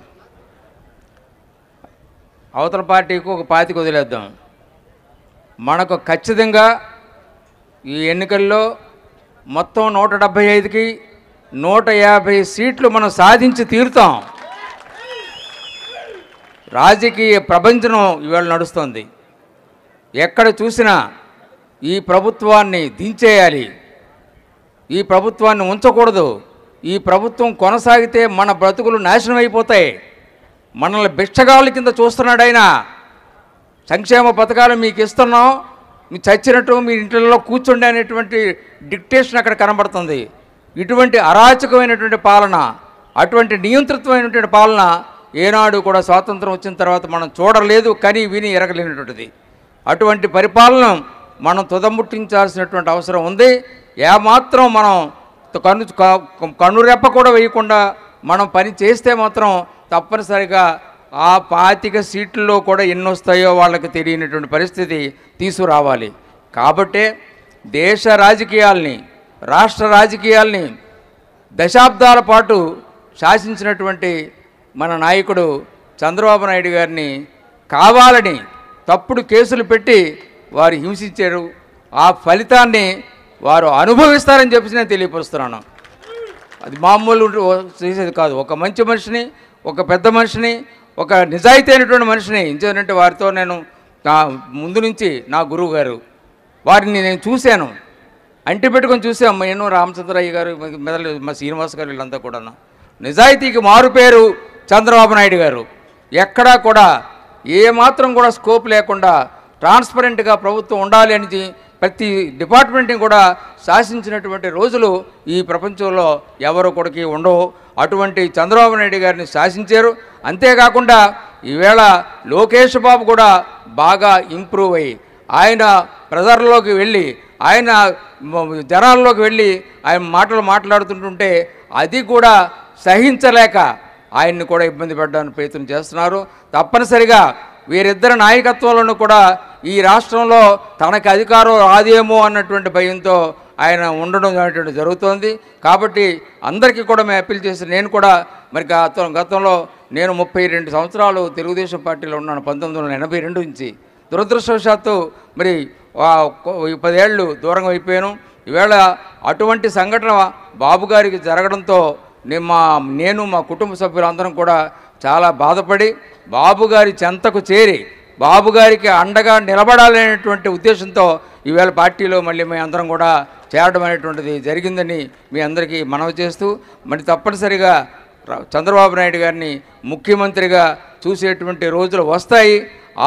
అవతల పార్టీకి ఒక 25 వదిలేద్దాం. మనకు ఖచ్చితంగా ఈ ఎన్నికల్లో మొత్తం 175కి 150 సీట్లు మనం సాధించి తీరుతాం. రాజకీయ ప్రపంచం ఇవాళ నడుస్తుంది. ఎక్కడ చూసినా ఈ ప్రభుత్వాన్ని దించేయాలి, ఈ ప్రభుత్వాన్ని ఉంచకూడదు, ఈ ప్రభుత్వం కొనసాగితే మన బ్రతుకులు నాశనం అయిపోతాయి, మనల్ని బిచ్చగాళ్ళ కింద చూస్తున్నాడు ఆయన. సంక్షేమ పథకాలు మీకు ఇస్తున్నాం, మీరు చచ్చినట్టు మీ ఇంట్లో కూర్చోండి అనేటువంటి డిక్టేషన్ అక్కడ కనబడుతుంది. ఇటువంటి అరాచకమైనటువంటి పాలన, అటువంటి నియంత్రితమైనటువంటి పాలన ఏనాడు కూడా స్వాతంత్రం వచ్చిన తర్వాత మనం చూడలేదు, కని విని ఎరగలేనటువంటిది. అటువంటి పరిపాలన మనం తుదముట్టించాల్సినటువంటి అవసరం ఉంది. ఏమాత్రం మనం కన్నురెప్ప కూడా వేయకుండా మనం పని చేస్తే మాత్రం తప్పనిసరిగా ఆ 25 సీట్లలో కూడా ఎన్ని వస్తాయో వాళ్ళకి తెలియనటువంటి పరిస్థితి తీసుకురావాలి. కాబట్టే దేశ రాజకీయాల్ని, రాష్ట్ర రాజకీయాల్ని దశాబ్దాల పాటు శాసించినటువంటి మన నాయకుడు చంద్రబాబు నాయుడు గారిని కావాలని తప్పుడు కేసులు పెట్టి వారు హింసించారు. ఆ ఫలితాన్ని వారు అనుభవిస్తారని చెప్పేసి నేను తెలియపరుస్తున్నాను. అది మామూలు చేసేది కాదు. ఒక మంచి మనిషిని, ఒక పెద్ద మనిషిని, ఒక నిజాయితీ అయినటువంటి మనిషిని, ఎందుకంటే వారితో నేను నా ముందు నుంచి నా గురువు గారు వారిని నేను చూశాను, అంటి పెట్టుకొని చూసాం. నేను రామచంద్రయ్య గారు, మెదలు మా శ్రీనివాస్ గారు, వీళ్ళంతా కూడా నిజాయితీకి మారుపేరు చంద్రబాబు నాయుడు గారు. ఎక్కడా కూడా ఏమాత్రం కూడా స్కోప్ లేకుండా ట్రాన్స్పరెంట్గా ప్రభుత్వం ఉండాలి అని ప్రతి డిపార్ట్మెంట్ని కూడా శాసించినటువంటి రోజులు ఈ ప్రపంచంలో ఎవరు కొడుకు ఉండవు. అటువంటి చంద్రబాబు నాయుడు గారిని శాసించారు. అంతేకాకుండా ఈవేళ లోకేష్ బాబు కూడా బాగా ఇంప్రూవ్ అయ్యి ఆయన ప్రజల్లోకి వెళ్ళి, ఆయన జనాల్లోకి వెళ్ళి ఆయన మాటలు మాట్లాడుతుంటుంటే అది కూడా సహించలేక ఆయన్ని కూడా ఇబ్బంది పెట్టడానికి ప్రయత్నం చేస్తున్నారు. తప్పనిసరిగా వీరిద్దరి నాయకత్వంలోనూ కూడా ఈ రాష్ట్రంలో తనకి అధికారం రాదేమో అన్నటువంటి భయంతో ఆయన ఉండడం అనేటువంటి జరుగుతోంది. కాబట్టి అందరికీ కూడా మేము అప్పీల్ చేసి, నేను కూడా మరి గతంలో నేను 32 సంవత్సరాలు తెలుగుదేశం పార్టీలో ఉన్నాను, 1982 నుంచి. దురదృష్టవశాత్తు మరి 10 ఏళ్ళు దూరంగా అయిపోయాను. ఈవేళ అటువంటి సంఘటన బాబు గారికి జరగడంతో నేను మా కుటుంబ సభ్యులందరం కూడా చాలా బాధపడి బాబు గారి చెంతకు చేరి బాబు గారికి అండగా నిలబడాలనేటువంటి ఉద్దేశంతో ఈవేళ పార్టీలో మళ్ళీ మేము అందరం కూడా చేరడం అనేటువంటిది జరిగిందని మీ అందరికీ మనవి చేస్తూ, మరి తప్పనిసరిగా చంద్రబాబు నాయుడు గారిని ముఖ్యమంత్రిగా చూసేటువంటి రోజులు వస్తాయి.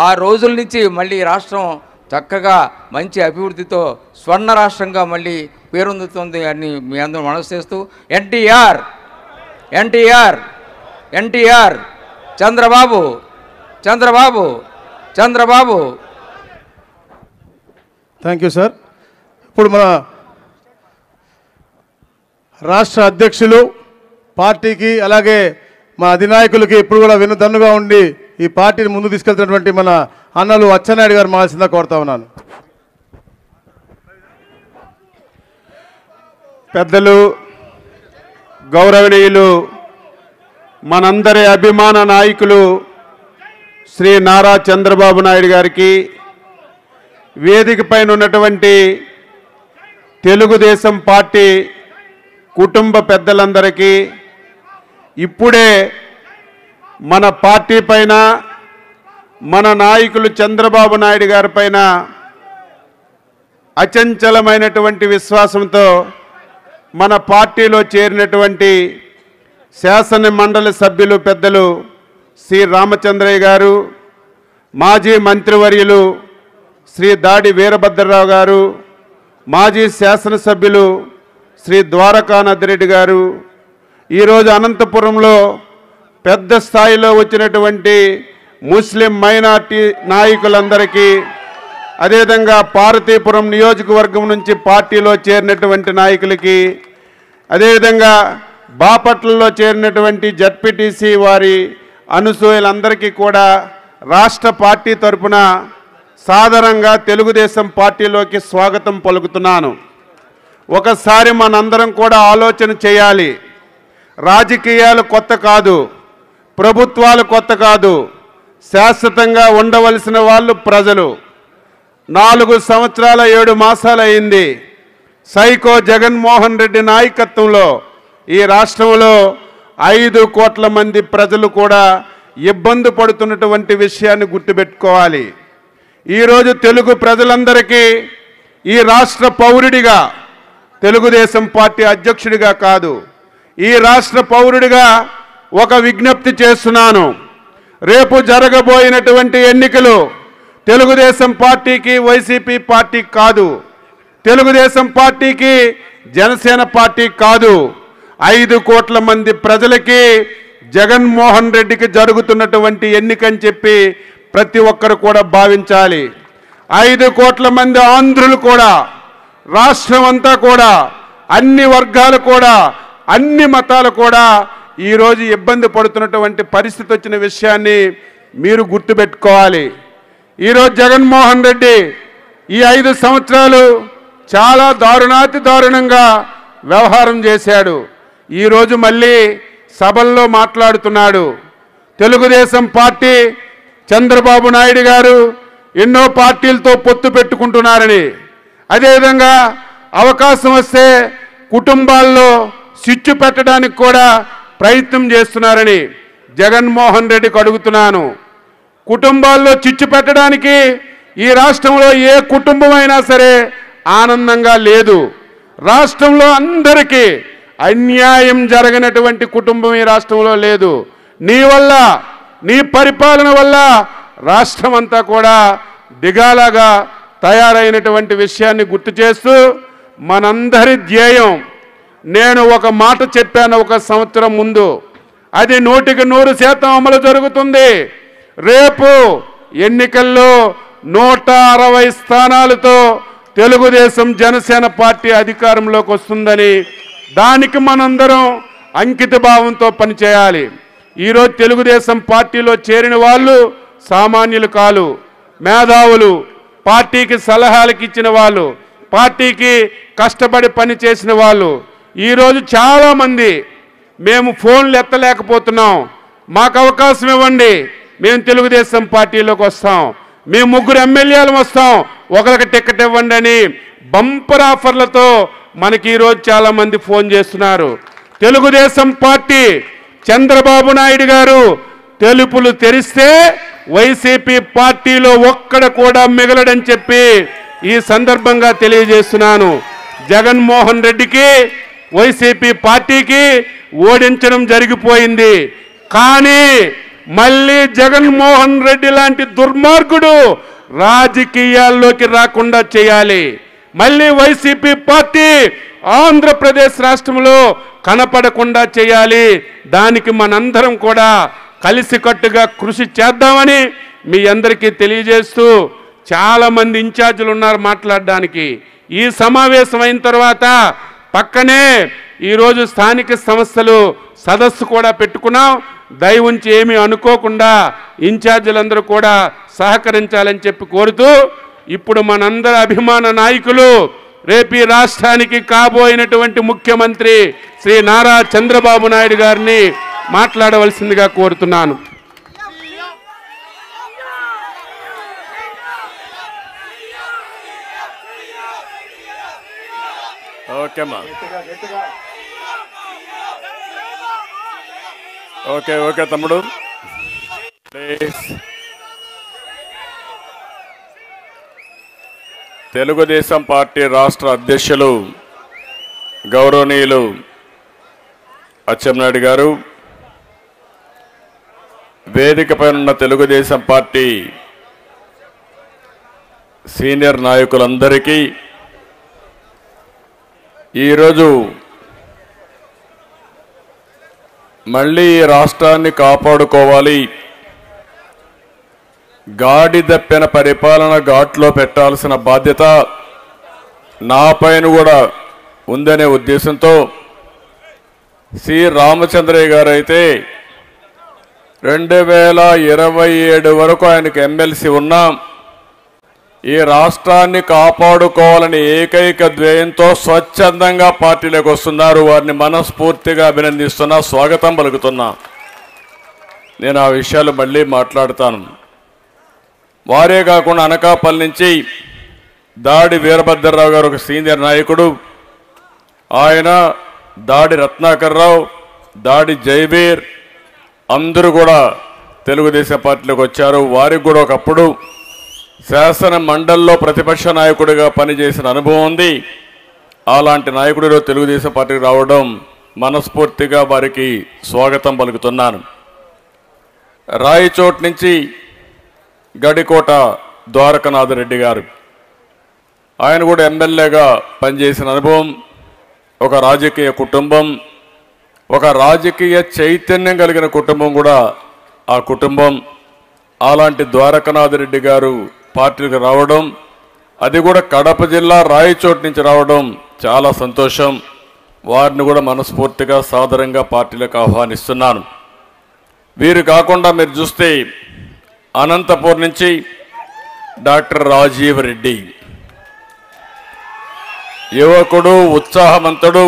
ఆ రోజుల నుంచి మళ్ళీ రాష్ట్రం చక్కగా మంచి అభివృద్ధితో స్వర్ణ రాష్ట్రంగా మళ్ళీ పేరొందుతుంది అని మీ అందరూ మనవి చేస్తూ, NTR NTR NTR Chandrababu Chandrababu Chandrababu. Thank you sir. ఇప్పుడు మన రాష్ట్ర అధ్యక్షులు పార్టీకి అలాగే మా అధినాయకులకి ఇప్పుడు కూడా వెన్నుదన్నుగా ఉండి ఈ పార్టీని ముందు తీసుకెళ్తున్నటువంటి మన అన్నలు అచ్చెన్నాయుడు గారు మాల్సిందా కోరుతా ఉన్నాను. పెద్దలు, గౌరవనీయులు, మనందరి అభిమాన నాయకులు శ్రీ నారా చంద్రబాబు నాయుడు గారికి, వేదిక పైన ఉన్నటువంటి తెలుగుదేశం పార్టీ కుటుంబ పెద్దలందరికీ, ఇప్పుడే మన పార్టీ పైన, మన నాయకులు చంద్రబాబు నాయుడు గారి పైన అచంచలమైనటువంటి విశ్వాసంతో మన పార్టీలో చేరినటువంటి శాసన మండలి సభ్యులు పెద్దలు శ్రీ రామచంద్రయ్య గారు, మాజీ మంత్రివర్యులు శ్రీ దాడి వీరభద్రరావు గారు, మాజీ శాసనసభ్యులు శ్రీ ద్వారకానాథరెడ్డి గారు, ఈరోజు అనంతపురంలో పెద్ద స్థాయిలో వచ్చినటువంటి ముస్లిం మైనార్టీ నాయకులందరికీ, అదేవిధంగా పార్వతీపురం నియోజకవర్గం నుంచి పార్టీలో చేరినటువంటి నాయకులకి, అదేవిధంగా బాపట్లలో చేరినటువంటి జడ్పీటీసీ వారి అనుసూయులందరికీ కూడా రాష్ట్ర పార్టీ తరఫున సాధారణంగా తెలుగుదేశం పార్టీలోకి స్వాగతం పలుకుతున్నాను. ఒకసారి మనందరం కూడా ఆలోచన చేయాలి. రాజకీయాలు కొత్త కాదు, ప్రభుత్వాలు కొత్త కాదు, శాశ్వతంగా ఉండవలసిన వాళ్ళు ప్రజలు. 4 సంవత్సరాల 7 మాసాలు అయింది సైకో జగన్మోహన్ రెడ్డి నాయకత్వంలో ఈ రాష్ట్రంలో 5 కోట్ల మంది ప్రజలు కూడా ఇబ్బంది పడుతున్నటువంటి విషయాన్ని గుర్తుపెట్టుకోవాలి. ఈరోజు తెలుగు ప్రజలందరికీ ఈ రాష్ట్ర పౌరుడిగా, తెలుగుదేశం పార్టీ అధ్యక్షుడిగా కాదు, ఈ రాష్ట్ర పౌరుడిగా ఒక విజ్ఞప్తి చేస్తున్నాను. రేపు జరగబోయినటువంటి ఎన్నికలు తెలుగుదేశం పార్టీకి వైసీపీ పార్టీ కాదు, తెలుగుదేశం పార్టీకి జనసేన పార్టీ కాదు, 5 కోట్ల మంది ప్రజలకి జగన్మోహన్ రెడ్డికి జరుగుతున్నటువంటి ఎన్నికని చెప్పి ప్రతి ఒక్కరు కూడా భావించాలి. 5 కోట్ల మంది ఆంధ్రులు కూడా, రాష్ట్రం అంతా కూడా, అన్ని వర్గాలు కూడా, అన్ని మతాలు కూడా ఈరోజు ఇబ్బంది పడుతున్నటువంటి పరిస్థితి వచ్చిన విషయాన్ని మీరు గుర్తుపెట్టుకోవాలి. ఈరోజు జగన్మోహన్ రెడ్డి ఈ 5 సంవత్సరాలు చాలా దారుణాతి దారుణంగా వ్యవహారం చేశాడు. ఈరోజు మళ్ళీ సభల్లో మాట్లాడుతున్నాడు. తెలుగుదేశం పార్టీ, చంద్రబాబు నాయుడు గారు ఎన్నో పార్టీలతో పొత్తు పెట్టుకుంటున్నారని, అదేవిధంగా అవకాశం వస్తే కుటుంబాల్లో చిచ్చు పెట్టడానికి కూడా ప్రయత్నం చేస్తున్నారని జగన్మోహన్ రెడ్డికి అడుగుతున్నాను. కుటుంబాల్లో చిచ్చు పెట్టడానికి ఈ రాష్ట్రంలో ఏ కుటుంబమైనా సరే ఆనందంగా లేదు. రాష్ట్రంలో అందరికీ అన్యాయం జరగనటువంటి కుటుంబం ఈ రాష్ట్రంలో లేదు. నీ వల్ల, నీ పరిపాలన వల్ల రాష్ట్రం అంతా కూడా దిగాలాగా తయారైనటువంటి విషయాన్ని గుర్తు చేస్తూ మనందరి ధ్యేయం, నేను ఒక మాట చెప్పాను 1 సంవత్సరం ముందు, అది 100% అమలు జరుగుతుంది. రేపు ఎన్నికల్లో 160 స్థానాలతో తెలుగుదేశం జనసేన పార్టీ అధికారంలోకి వస్తుందని, దానికి మనందరం అంకిత భావంతో పనిచేయాలి. ఈరోజు తెలుగుదేశం పార్టీలో చేరిన వాళ్ళు సామాన్యులు కాదు, మేధావులు, పార్టీకి సలహాలకు ఇచ్చిన వాళ్ళు, పార్టీకి కష్టపడి పని చేసిన వాళ్ళు. ఈరోజు చాలామంది మేము ఫోన్లు ఎత్తలేకపోతున్నాం, మాకు అవకాశం ఇవ్వండి, మేము తెలుగుదేశం పార్టీలోకి వస్తాం, మేము 3 ఎమ్మెల్యేలు వస్తాం, ఒకరికి టికెట్ ఇవ్వండి అని బంపర్ ఆఫర్లతో మనకి ఈరోజు చాలామంది ఫోన్ చేస్తున్నారు. తెలుగుదేశం పార్టీ, చంద్రబాబు నాయుడు గారు తెలుపులు తెరిస్తే వైసీపీ పార్టీలో ఒక్కడ కూడా మిగలడని చెప్పి ఈ సందర్భంగా తెలియజేస్తున్నాను. జగన్మోహన్ రెడ్డికి, వైసీపీ పార్టీకి ఓడించడం జరిగిపోయింది. కానీ మళ్ళీ జగన్మోహన్ రెడ్డి లాంటి దుర్మార్గుడు రాజకీయాల్లోకి రాకుండా చేయాలి. మళ్ళీ వైసీపీ పార్టీ ఆంధ్రప్రదేశ్ రాష్ట్రంలో కనపడకుండా చేయాలి. దానికి మనందరం కూడా కలిసికట్టుగా కృషి చేద్దామని మీ అందరికీ తెలియజేస్తూ, చాలామంది ఇన్ఛార్జీలు ఉన్నారు మాట్లాడడానికి. ఈ సమావేశం అయిన తర్వాత పక్కనే ఈరోజు స్థానిక సంస్థలు సదస్సు కూడా పెట్టుకున్నాం. దయ ఉంచి ఏమీ అనుకోకుండా ఇన్ఛార్జీలందరూ కూడా సహకరించాలని చెప్పి కోరుతూ, ఇప్పుడు మనందరి అభిమాన నాయకులు, రేపు ఈ రాష్ట్రానికి కాబోయినటువంటి ముఖ్యమంత్రి శ్రీ నారా చంద్రబాబు నాయుడు గారిని మాట్లాడవలసిందిగా కోరుతున్నాను. ఓకే తమ్ముడు, ప్లీజ్. తెలుగుదేశం పార్టీ రాష్ట్ర అధ్యక్షులు గౌరవనీయులు అచ్చెన్నాయుడు గారు, వేదికపై ఉన్న తెలుగుదేశం పార్టీ సీనియర్ నాయకులందరికీ ఈరోజు మళ్ళీ రాష్ట్రాన్ని కాపాడుకోవాలి, గాడి దప్పిన పరిపాలన ఘాట్లో పెట్టాల్సిన బాధ్యత నాపైన కూడా ఉందనే ఉద్దేశంతో సి రామచంద్రయ్య గారు అయితే 2027 వరకు ఆయనకు ఎమ్మెల్సీ ఉన్నాం. ఈ రాష్ట్రాన్ని కాపాడుకోవాలని ఏకైక ధ్యేయంతో స్వచ్ఛందంగా పార్టీలోకి వస్తున్నారు. వారిని మనస్ఫూర్తిగా అభినందిస్తున్నా, స్వాగతం పలుకుతున్నా. నేను ఆ విషయాలు మళ్ళీ మాట్లాడతాను. వారే కాకుండా అనకాపల్లి నుంచి దాడి వీరభద్రరావు గారు ఒక సీనియర్ నాయకుడు, ఆయన దాడి రత్నాకర్ రావు, దాడి జైవీర్ అందరూ కూడా తెలుగుదేశం పార్టీలోకి వచ్చారు. వారికి కూడా ఒకప్పుడు శాసన మండలిలో ప్రతిపక్ష నాయకుడిగా పనిచేసిన అనుభవం ఉంది. అలాంటి నాయకుడిలో తెలుగుదేశం పార్టీకి రావడం మనస్ఫూర్తిగా వారికి స్వాగతం పలుకుతున్నాను. రాయచోట్ నుంచి గడికోట ద్వారకనాథరెడ్డి గారు, ఆయన కూడా ఎమ్మెల్యేగా పనిచేసిన అనుభవం, ఒక రాజకీయ కుటుంబం, ఒక రాజకీయ చైతన్యం కలిగిన కుటుంబం కూడా ఆ కుటుంబం. అలాంటి ద్వారకనాథరెడ్డి గారు పార్టీకి రావడం, అది కూడా కడప జిల్లా రాయచోట్ నుంచి రావడం చాలా సంతోషం. వారిని కూడా మనస్ఫూర్తిగా సాదరంగా పార్టీలకు ఆహ్వానిస్తున్నాను. వీరు కాకుండా మీరు చూస్తే అనంతపూర్ నుంచి డాక్టర్ రాజీవ్ రెడ్డి, యువకుడు, ఉత్సాహవంతుడు,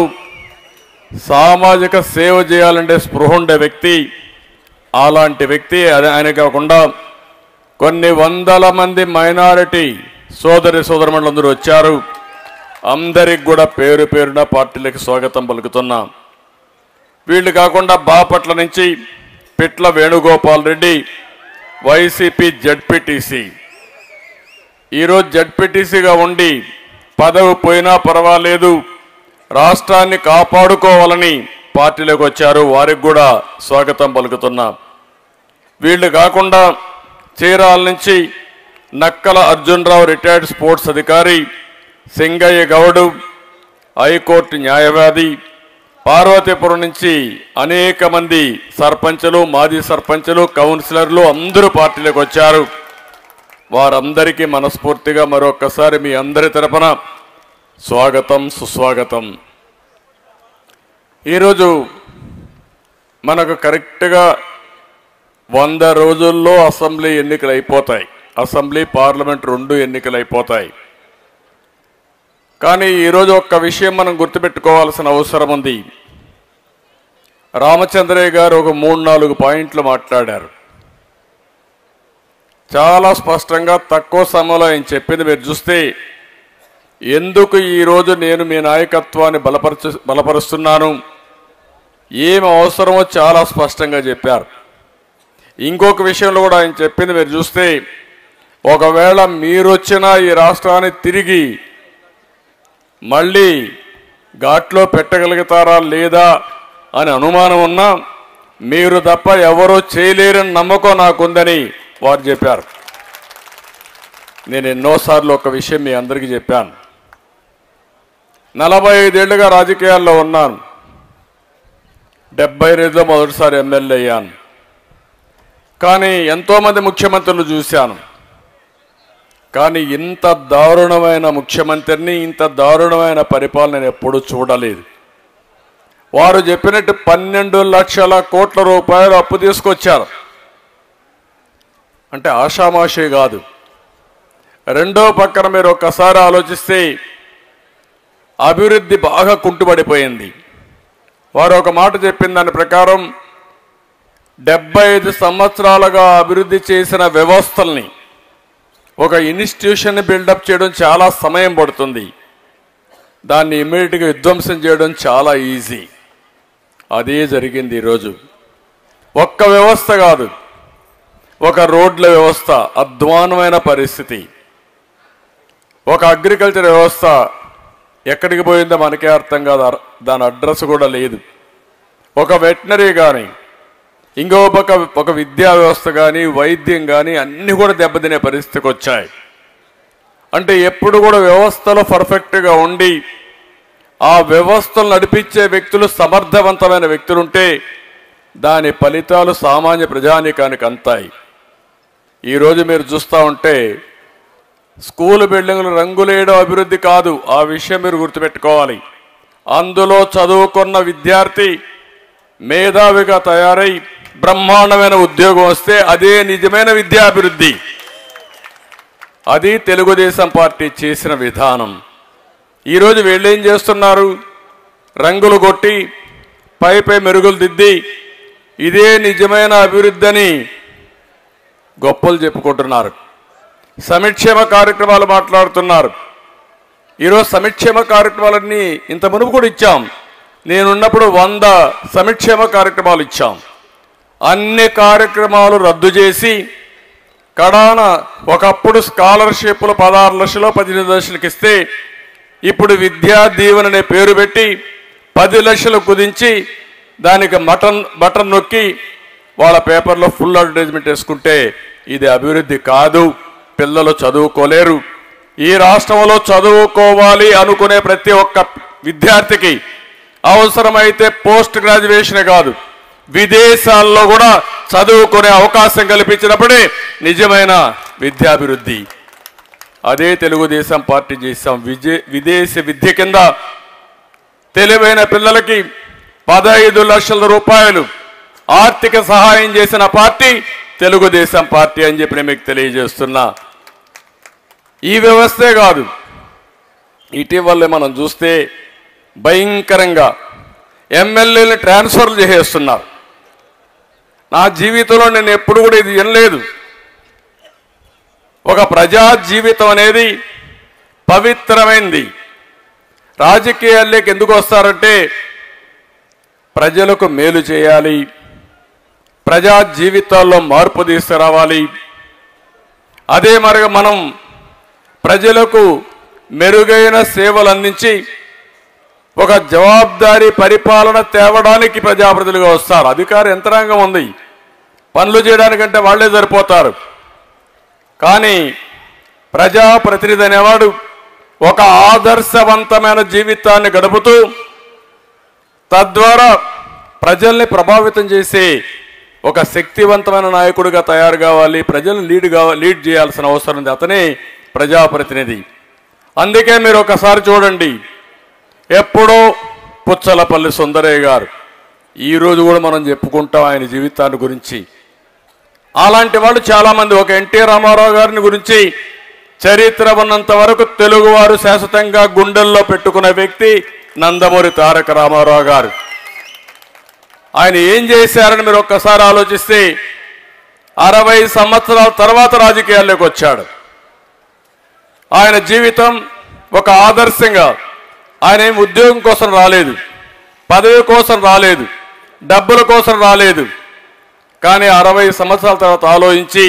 సామాజిక సేవ చేయాలంటే స్పృహ ఉండే వ్యక్తి. అలాంటి వ్యక్తి ఆయన కాకుండా కొన్ని వందల మంది మైనారిటీ సోదరి సోదరులందరూ వచ్చారు. అందరికి కూడా పేరు పేరున పార్టీలకు స్వాగతం పలుకుతున్నాం. వీళ్ళు కాకుండా బాపట్ల నుంచి పిట్ల వేణుగోపాల్ రెడ్డి, వైసీపీ జడ్పీటీసీ. ఈరోజు జడ్పీటీసీగా ఉండి పదవి పోయినా పర్వాలేదు, రాష్ట్రాన్ని కాపాడుకోవాలని పార్టీలోకి వచ్చారు. వారికి కూడా స్వాగతం పలుకుతున్నాం. వీళ్ళు కాకుండా చీరాల నుంచి నక్కల అర్జునరావు రిటైర్డ్ స్పోర్ట్స్ అధికారి, సింగయ్య గౌడు హైకోర్టు న్యాయవాది, పార్వతీపురం నుంచి అనేక మంది సర్పంచులు, మాజీ సర్పంచులు, కౌన్సిలర్లు అందరూ పార్టీలోకి వచ్చారు. వారందరికీ మనస్ఫూర్తిగా మరొక్కసారి మీ అందరి తరపున స్వాగతం, సుస్వాగతం. ఈరోజు మనకు కరెక్ట్గా 100 రోజుల్లో అసెంబ్లీ ఎన్నికలు అయిపోతాయి. అసెంబ్లీ, పార్లమెంట్ 2 ఎన్నికలు అయిపోతాయి. కానీ ఈరోజు ఒక్క విషయం మనం గుర్తుపెట్టుకోవాల్సిన అవసరం ఉంది. రామచంద్రయ్య గారు ఒక 3-4 పాయింట్లు మాట్లాడారు. చాలా స్పష్టంగా తక్కువ సమయంలో ఆయన చెప్పింది మీరు చూస్తే, ఎందుకు ఈరోజు నేను మీ నాయకత్వాన్ని బలపరుస్తున్నాను, ఏమి అవసరమో చాలా స్పష్టంగా చెప్పారు. ఇంకొక విషయంలో కూడా ఆయన చెప్పింది మీరు చూస్తే, ఒకవేళ మీరు వచ్చినా ఈ రాష్ట్రాన్ని తిరిగి మళ్ళీ ఘాట్లో పెట్టగలుగుతారా లేదా అని అనుమానం ఉన్నా మీరు తప్ప ఎవరూ చేయలేరని నమ్మకం నాకుందని వారు చెప్పారు. నేను ఎన్నోసార్లు ఒక విషయం మీ అందరికీ చెప్పాను. 45 ఏళ్లుగా రాజకీయాల్లో ఉన్నాను. 72లో మొదటిసారి ఎమ్మెల్యే అయ్యాను. కానీ ఎంతోమంది ముఖ్యమంత్రులు చూశాను. కానీ ఇంత దారుణమైన ముఖ్యమంత్రిని, ఇంత దారుణమైన పరిపాలన నేను ఎప్పుడూ చూడలేదు. వారు చెప్పినట్టు 12 లక్షల కోట్ల రూపాయలు అప్పు తీసుకొచ్చారు. అంటే ఆషామాషి కాదు. రెండో పక్కన మీరు ఒక్కసారి ఆలోచిస్తే అభివృద్ధి బాగా కుంటుపడిపోయింది. వారు ఒక మాట చెప్పిన దాని ప్రకారం 75 సంవత్సరాలుగా అభివృద్ధి చేసిన వ్యవస్థల్ని, ఒక ఇన్స్టిట్యూషన్ బిల్డప్ చేయడం చాలా సమయం పడుతుంది. దాన్ని ఇమ్మీడియట్గా విధ్వంసం చేయడం చాలా ఈజీ. అదే జరిగింది ఈరోజు. ఒక్క వ్యవస్థ కాదు, ఒక రోడ్ల వ్యవస్థ అధ్వానమైన పరిస్థితి, ఒక అగ్రికల్చర్ వ్యవస్థ ఎక్కడికి పోయిందో మనకే అర్థం కాదు, దాని అడ్రస్ కూడా లేదు. ఒక వెటనరీ కానీ, ఇంకో ఒక విద్యా వ్యవస్థ కానీ, వైద్యం కానీ అన్నీ కూడా దెబ్బతినే పరిస్థితికి వచ్చాయి. అంటే ఎప్పుడు కూడా వ్యవస్థలో పర్ఫెక్ట్గా ఉండి ఆ వ్యవస్థలు నడిపించే వ్యక్తులు సమర్థవంతమైన వ్యక్తులుంటే దాని ఫలితాలు సామాన్య ప్రజానీకానికి అంతాయి. ఈరోజు మీరు చూస్తూ ఉంటే స్కూల్ బిల్డింగ్లు రంగులేయడం అభివృద్ధి కాదు, ఆ విషయం మీరు గుర్తుపెట్టుకోవాలి. అందులో చదువుకున్న విద్యార్థి మేధావిగా తయారై బ్రహ్మాండమైన ఉద్యోగం వస్తే అదే నిజమైన విద్యాభివృద్ధి. అది తెలుగుదేశం పార్టీ చేసిన విధానం. ఈరోజు వీళ్ళు ఏం చేస్తున్నారు? రంగులు కొట్టి పై మెరుగులు దిద్ది ఇదే నిజమైన అభివృద్ధి అని గొప్పలు చెప్పుకుంటున్నారు. సంక్షేమ కార్యక్రమాలు మాట్లాడుతున్నారు. ఈరోజు సంక్షేమ కార్యక్రమాలన్నీ ఇంత మునుపు కూడా ఇచ్చాం. నేనున్నప్పుడు 100 సంక్షేమ కార్యక్రమాలు ఇచ్చాం. అన్ని కార్యక్రమాలు రద్దు చేసి కడాన ఒకప్పుడు స్కాలర్షిప్లు 16 లక్షలు 18 లక్షలకు ఇస్తే ఇప్పుడు విద్యా దీవెన అనే పేరు పెట్టి 10 లక్షలు కుదించి దానికి బటన్ నొక్కి వాళ్ళ పేపర్లో ఫుల్ అడ్వర్టైజ్మెంట్ వేసుకుంటే ఇది అభివృద్ధి కాదు. పిల్లలు చదువుకోలేరు. ఈ రాష్ట్రంలో చదువుకోవాలి అనుకునే ప్రతి ఒక్క విద్యార్థికి అవసరమైతే పోస్ట్ గ్రాడ్యుయేషన్ కాదు, విదేశాల్లో కూడా చదువుకునే అవకాశం కల్పించినప్పుడే నిజమైన విద్యాభివృద్ధి. అదే తెలుగుదేశం పార్టీ చేశాం. విదేశీ విద్య కింద తెలివైన పిల్లలకి 15 లక్షల రూపాయలు ఆర్థిక సహాయం చేసిన పార్టీ తెలుగుదేశం పార్టీ అని చెప్పి నేను మీకు తెలియజేస్తున్నా. ఈ వ్యవస్థే కాదు, ఇటీవలే మనం చూస్తే భయంకరంగా ఎమ్మెల్యేలు ట్రాన్స్ఫర్లు చేసేస్తున్నారు. నా జీవితంలో నేను ఎప్పుడు కూడా ఇది వినలేదు. ఒక ప్రజా జీవితం అనేది పవిత్రమైంది. రాజకీయాల్లోకి ఎందుకు వస్తారంటే ప్రజలకు మేలు చేయాలి, ప్రజా జీవితాల్లో మార్పు తీసుకురావాలి. అదే మరిగా మనం ప్రజలకు మెరుగైన సేవలు అందించి ఒక జవాబుదారీ పరిపాలన తేవడానికి ప్రజాప్రతినిధులుగా వస్తారు. అధికార యంత్రాంగం ఉంది, పనులు చేయడానికంటే వాళ్లే సరిపోతారు. కానీ ప్రజాప్రతినిధి అనేవాడు ఒక ఆదర్శవంతమైన జీవితాన్ని గడుపుతూ తద్వారా ప్రజల్ని ప్రభావితం చేసే ఒక శక్తివంతమైన నాయకుడిగా తయారు కావాలి. ప్రజలను లీడ్ చేయాల్సిన అవసరం ఉంది. అతనే ప్రజాప్రతినిధి. అందుకే మీరు ఒకసారి చూడండి, ఎప్పుడో పుచ్చలపల్లి సుందరయ్య గారు, ఈరోజు కూడా మనం చెప్పుకుంటాం ఆయన జీవితాన్ని గురించి. అలాంటి వాళ్ళు చాలామంది. ఒక ఎన్టీ రామారావు గారిని గురించి చరిత్ర ఉన్నంత వరకు తెలుగువారు శాశ్వతంగా గుండెల్లో పెట్టుకున్న వ్యక్తి నందమూరి తారక రామారావు గారు. ఆయన ఏం చేశారని మీరు ఒక్కసారి ఆలోచిస్తే 60 సంవత్సరాల తర్వాత రాజకీయాల్లోకి వచ్చాడు. ఆయన జీవితం ఒక ఆదర్శంగా, ఆయన ఏం ఉద్యోగం కోసం రాలేదు, పదవి కోసం రాలేదు, డబ్బుల కోసం రాలేదు. కానీ 60 సంవత్సరాల తర్వాత ఆలోచించి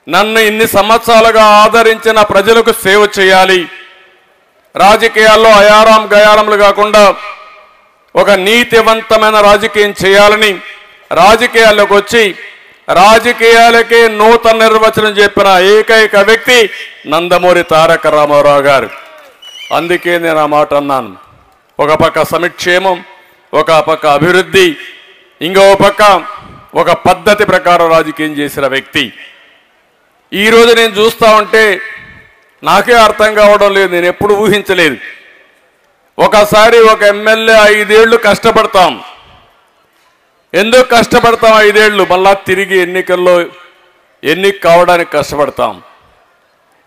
నన్ను ఇన్ని సంవత్సరాలుగా ఆదరించిన ప్రజలకు సేవ చేయాలి, రాజకీయాల్లో అయారాం గయారములు కాకుండా ఒక నీతివంతమైన రాజకీయం చేయాలని రాజకీయాల్లోకి వచ్చి రాజకీయాలకే నూతన నిర్వచనం చెప్పిన ఏకైక వ్యక్తి నందమూరి తారక రామారావు గారు. అందుకే నేను ఆ మాట అన్నాను. ఒక పక్క సంక్షేమం, ఒక పక్క అభివృద్ధి, ఇంకో పక్క ఒక పద్ధతి ప్రకారం రాజకీయం చేసిన వ్యక్తి. ఈరోజు నేను చూస్తూ ఉంటే నాకే అర్థం కావడం లేదు, నేను ఎప్పుడు ఊహించలేదు. ఒకసారి ఒక ఎమ్మెల్యే 5 ఏళ్ళు కష్టపడతాం. ఎందుకు కష్టపడతాం 5 ఏళ్ళు? మళ్ళా తిరిగి ఎన్నికల్లో ఎన్నిక కావడానికి కష్టపడతాం.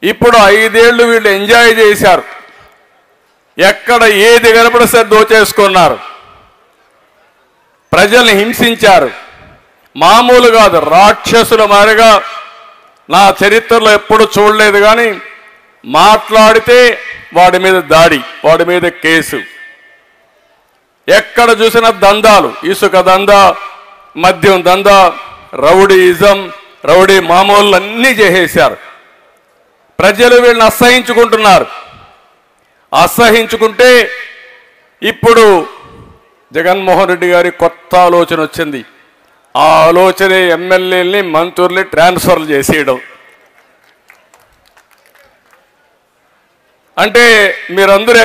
ఇప్పుడు 5 ఏళ్ళు వీళ్ళు ఎంజాయ్ చేశారు. ఎక్కడ ఏది కనపడిస్తే దోచేసుకున్నారు, ప్రజల్ని హింసించారు. మామూలు కాదు, రాక్షసుల మారిగా నా చరిత్రలో ఎప్పుడు చూడలేదు. కానీ మాట్లాడితే వాడి మీద దాడి, వాడి మీద కేసు. ఎక్కడ చూసినా దందాలు, ఇసుక దందా, మద్యం దందా, రౌడీయిజం, రౌడీ మామూలు అన్నీ చేసేశారు. ప్రజలు వీళ్ళని అసహించుకుంటున్నారు. అసహించుకుంటే ఇప్పుడు జగన్మోహన్ రెడ్డి గారి కొత్త ఆలోచన వచ్చింది. ఆ ఆలోచనే ఎమ్మెల్యేలని మంత్రుల్ని ట్రాన్స్ఫర్లు చేసేయడం. అంటే మీరందరూ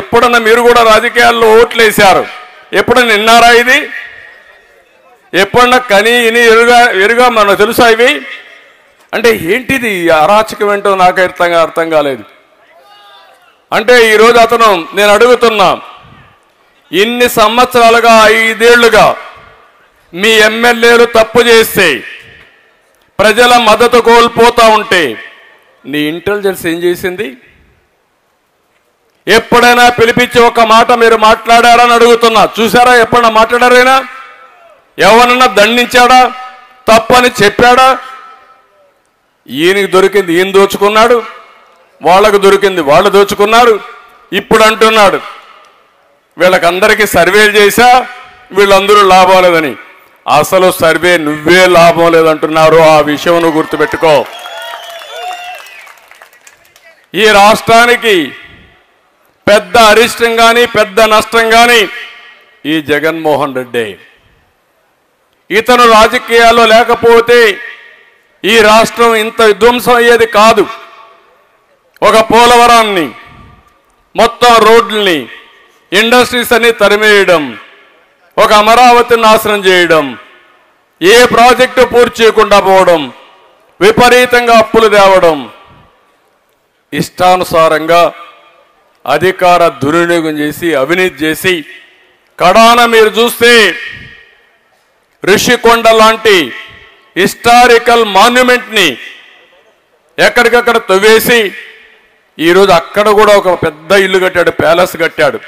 ఎప్పుడన్నా మీరు కూడా రాజకీయాల్లో ఓట్లు వేశారు, ఎప్పుడన్నా విన్నారా ఇది? ఎప్పుడన్నా కని ఇని ఎరుగా మనకు తెలుసా ఇవి? అంటే ఏంటిది అరాచకం ఏంటో నాకు అర్థం కాలేదు. అంటే ఈరోజు అతను, నేను అడుగుతున్నా, ఇన్ని సంవత్సరాలుగా 5 ఏళ్లుగా మీ ఎమ్మెల్యేలు తప్పు చేస్తే ప్రజల మద్దతు కోల్పోతా ఉంటే నీ ఇంటెలిజెన్స్ ఏం చేసింది? ఎప్పుడైనా పిలిపించి ఒక మాట మీరు మాట్లాడారని అడుగుతున్నా. చూసారా? ఎప్పుడైనా మాట్లాడారైనా? ఎవరన్నా దండించాడా? తప్పని చెప్పాడా? ఈయనకి దొరికింది ఈయన దోచుకున్నాడు, వాళ్ళకు దొరికింది వాళ్ళు దోచుకున్నారు. ఇప్పుడు అంటున్నాడు వీళ్ళకందరికీ సర్వేలు చేశా, వీళ్ళందరూ లాభం లేదని. అసలు సర్వే నువ్వే లాభం లేదంటున్నారు. ఆ విషయం నువ్వు గుర్తుపెట్టుకో. ఈ రాష్ట్రానికి పెద్ద అరిష్టం కానీ పెద్ద నష్టం కానీ ఈ జగన్మోహన్ రెడ్డి. ఇతను రాజకీయాల్లో లేకపోతే ఈ రాష్ట్రం ఇంత విధ్వంసం అయ్యేది కాదు. ఒక పోలవరాన్ని, మొత్తం రోడ్లని, ఇండస్ట్రీస్ అన్ని తరిమేయడం, ఒక అమరావతిని నాశనం చేయడం, ఏ ప్రాజెక్టు పూర్తి చేయకుండా పోవడం, విపరీతంగా అప్పులు తేవడం, ఇష్టానుసారంగా అధికార దుర్వినియోగం చేసి అవినీతి చేసి కడాన మీరు చూస్తే ఋషికొండ లాంటి హిస్టారికల్ మాన్యుమెంట్ని ఎక్కడికక్కడ తవ్వేసి ఈరోజు అక్కడ కూడా ఒక పెద్ద ఇల్లు కట్టాడు, ప్యాలెస్ కట్టాడు.